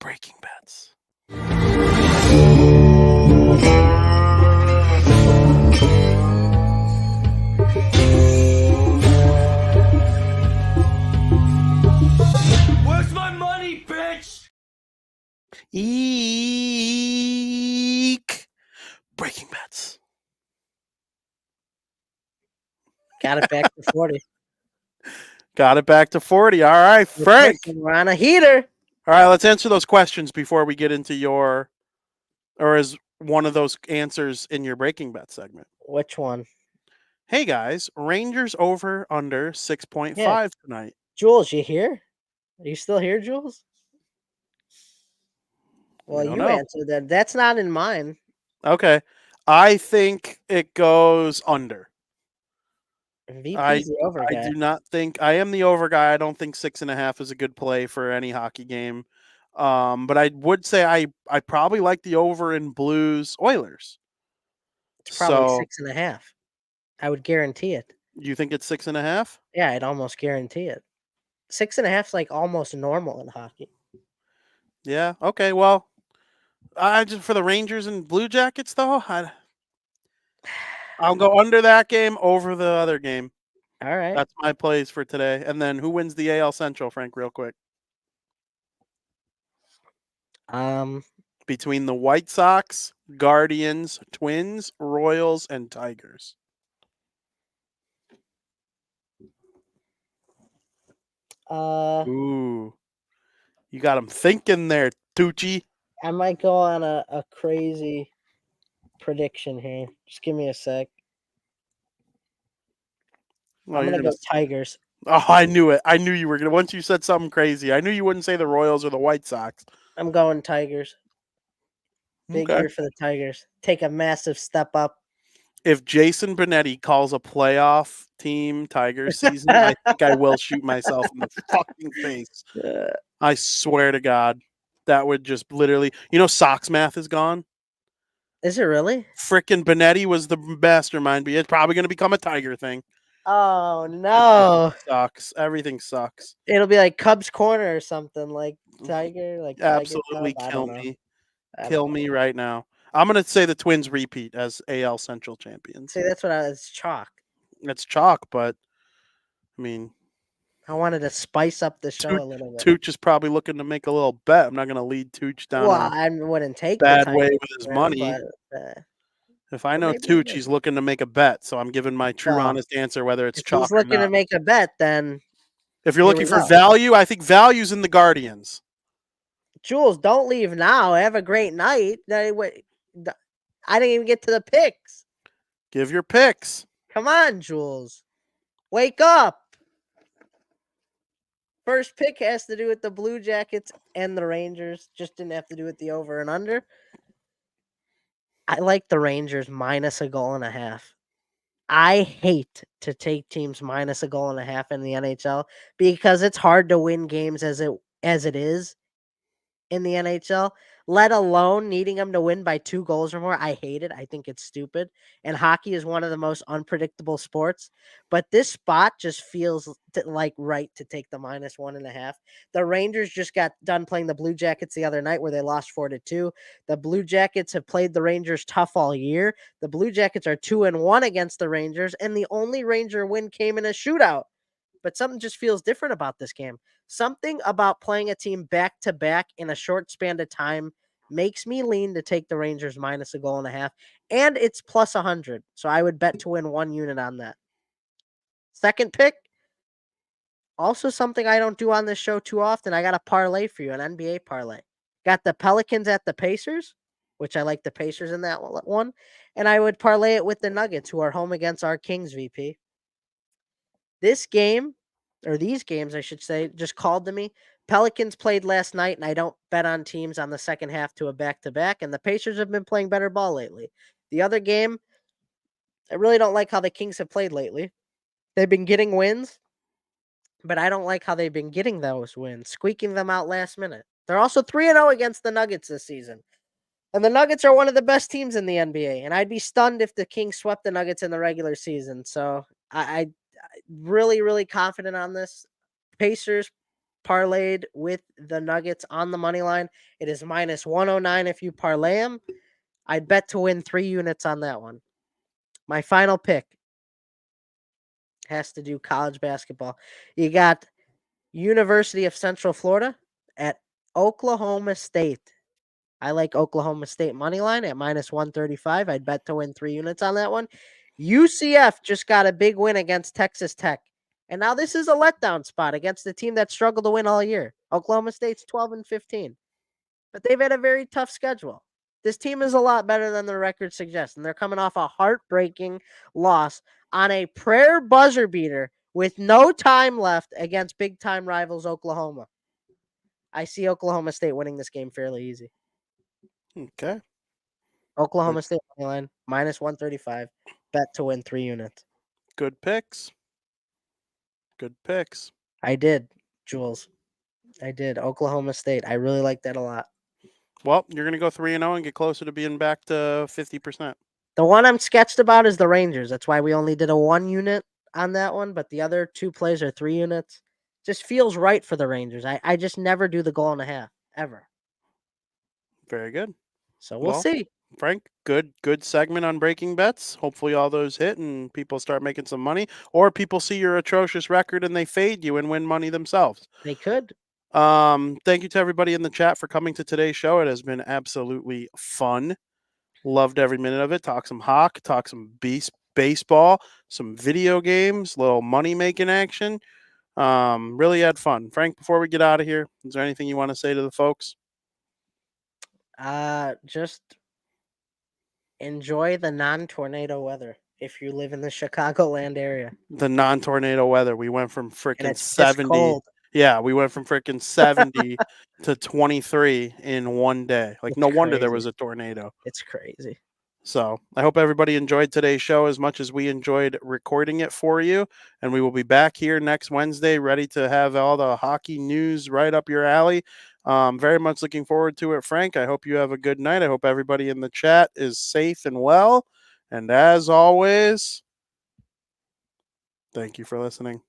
Breaking Bets. Where's my money, bitch? Eek. Breaking Bets. Got it back to 40. Got it back to 40. All right, Frank. We're on a heater. All right, let's answer those questions before we get into your, or is one of those answers in your Breaking Bet segment. Which one? Hey guys, Rangers over under 6.5 Yeah. tonight. Jules, you here? Are you still here, Jules? Well, don't you know. answered that. That's not in mine. Okay. I think it goes under. VP's the over guy. I do not think I am the over guy. I don't think 6.5 is a good play for any hockey game. But I would say I probably like the over in Blues Oilers. It's probably So 6.5. I would guarantee it. you think it's 6.5? Yeah, I'd almost guarantee it. 6.5 is like almost normal in hockey. Yeah. Okay. Well, I just for the Rangers and Blue Jackets though, I'll go under that game over the other game. All right. That's my plays for today. And then who wins the AL Central, Frank, real quick? Between the White Sox, Guardians, Twins, Royals, and Tigers. Ooh. You got them thinking there, Tucci. I might go on a crazy prediction here. Just give me a sec. Well, I'm you're gonna gonna. go Tigers. Oh, I knew it. I knew you were gonna. Once you said something crazy, I knew you wouldn't say the Royals or the White Sox. I'm going Tigers. Big Okay. year for the Tigers. Take a massive step up. If Jason Benetti calls a playoff team Tigers season, I think I will shoot myself in the fucking face. Uh, I swear to God, that would just literally. Sox math is gone. is it really? Frickin' Benetti was the mastermind, but it's probably going to become a Tiger thing. Oh Everything no! sucks. Everything sucks. It'll be like Cubs Corner or something, like Tiger, like Tiger Absolutely Cub. I kill don't know. me. I don't Kill know. me right now. I'm going to say the Twins repeat as AL Central champions. See, that's what it's chalk. It's chalk, but I mean, I wanted to spice up the show a little bit. Tooch is probably looking to make a little bet. I'm not going to lead Tooch down Well, a I wouldn't take the bad way Tigers with his win, money. but, If I but know maybe I Tooch, would. he's looking to make a bet, so I'm giving my true, Well, honest answer, whether it's if chalk he's or looking not. to make a bet, then If you're here looking we for go. value, I think value's in the Guardians. Jules, don't leave now. Have a great night. I didn't even get to the picks. Give your picks. Come on, Jules. Wake up. First pick has to do with the Blue Jackets and the Rangers. Just didn't have to do with the over and under. I like the Rangers minus a goal and a half. I hate to take teams minus a goal and a half in the NHL because it's hard to win games as it is in the NHL, let alone needing them to win by 2 goals or more. I hate it. I think it's stupid. And hockey is one of the most unpredictable sports. But this spot just feels like right to take the minus 1.5. The Rangers just got done playing the Blue Jackets the other night where they lost 4-2. The Blue Jackets have played the Rangers tough all year. The Blue Jackets are 2-1 against the Rangers, and the only Ranger win came in a shootout. But something just feels different about this game. Something about playing a team back to back in a short span of time makes me lean to take the Rangers minus a goal and a half. And it's plus 100. So I would bet to win 1 unit on that. Second pick, also something I don't do on this show too often. I got a parlay for you, an NBA parlay. Got the Pelicans at the Pacers, which I like the Pacers in that one. And I would parlay it with the Nuggets, who are home against our Kings, VP. This game, or these games, I should say, just called to me. Pelicans played last night, and I don't bet on teams on the second half to a back-to-back, and the Pacers have been playing better ball lately. The other game, I really don't like how the Kings have played lately. They've been getting wins, but I don't like how they've been getting those wins, squeaking them out last minute. They're also 3-0 against the Nuggets this season. And the Nuggets are one of the best teams in the NBA, and I'd be stunned if the Kings swept the Nuggets in the regular season. So I really, really confident on this. Pacers parlayed with the Nuggets on the money line. It is minus 109 if you parlay them. I'd bet to win 3 units on that one. My final pick has to do college basketball. You got University of Central Florida at Oklahoma State. I like Oklahoma State money line at minus 135. I'd bet to win 3 units on that one. UCF just got a big win against Texas Tech. And now this is a letdown spot against the team that struggled to win all year. Oklahoma State's 12-15. But they've had a very tough schedule. This team is a lot better than the record suggests. And they're coming off a heartbreaking loss on a prayer buzzer beater with no time left against big-time rivals Oklahoma. I see Oklahoma State winning this game fairly easy. Okay. Oklahoma State money line minus 135. Bet to win 3 units. Good picks. Good picks. I did, Jules. I did. Oklahoma State. I really like that a lot. Well, you're going to go 3-0 and get closer to being back to 50%. The one I'm sketched about is the Rangers. That's why we only did a 1 unit on that one, but the other 2 plays are 3 units. Just feels right for the Rangers. I just never do the goal and a half, ever. Very good. So we'll see. Frank, good segment on breaking bets. Hopefully all those hit and people start making some money, or people see your atrocious record and they fade you and win money themselves. They could. Thank you to everybody in the chat for coming to today's show. It has been absolutely fun. Loved every minute of it. Talk some hawk, talk some baseball, some video games, little money making action. Really had fun. Frank, before we get out of here, is there anything you want to say to the folks? Just enjoy the non-tornado weather if you live in the Chicagoland area. The non-tornado weather. We went from And freaking it's piss 70. cold. Yeah, we went from freaking 70 to 23 in one day. Like, It's no wonder there crazy. was a tornado. It's crazy. So I hope everybody enjoyed today's show as much as we enjoyed recording it for you. And we will be back here next Wednesday, ready to have all the hockey news right up your alley. Very much looking forward to it, Frank. I hope you have a good night. I hope everybody in the chat is safe and well. And as always, thank you for listening.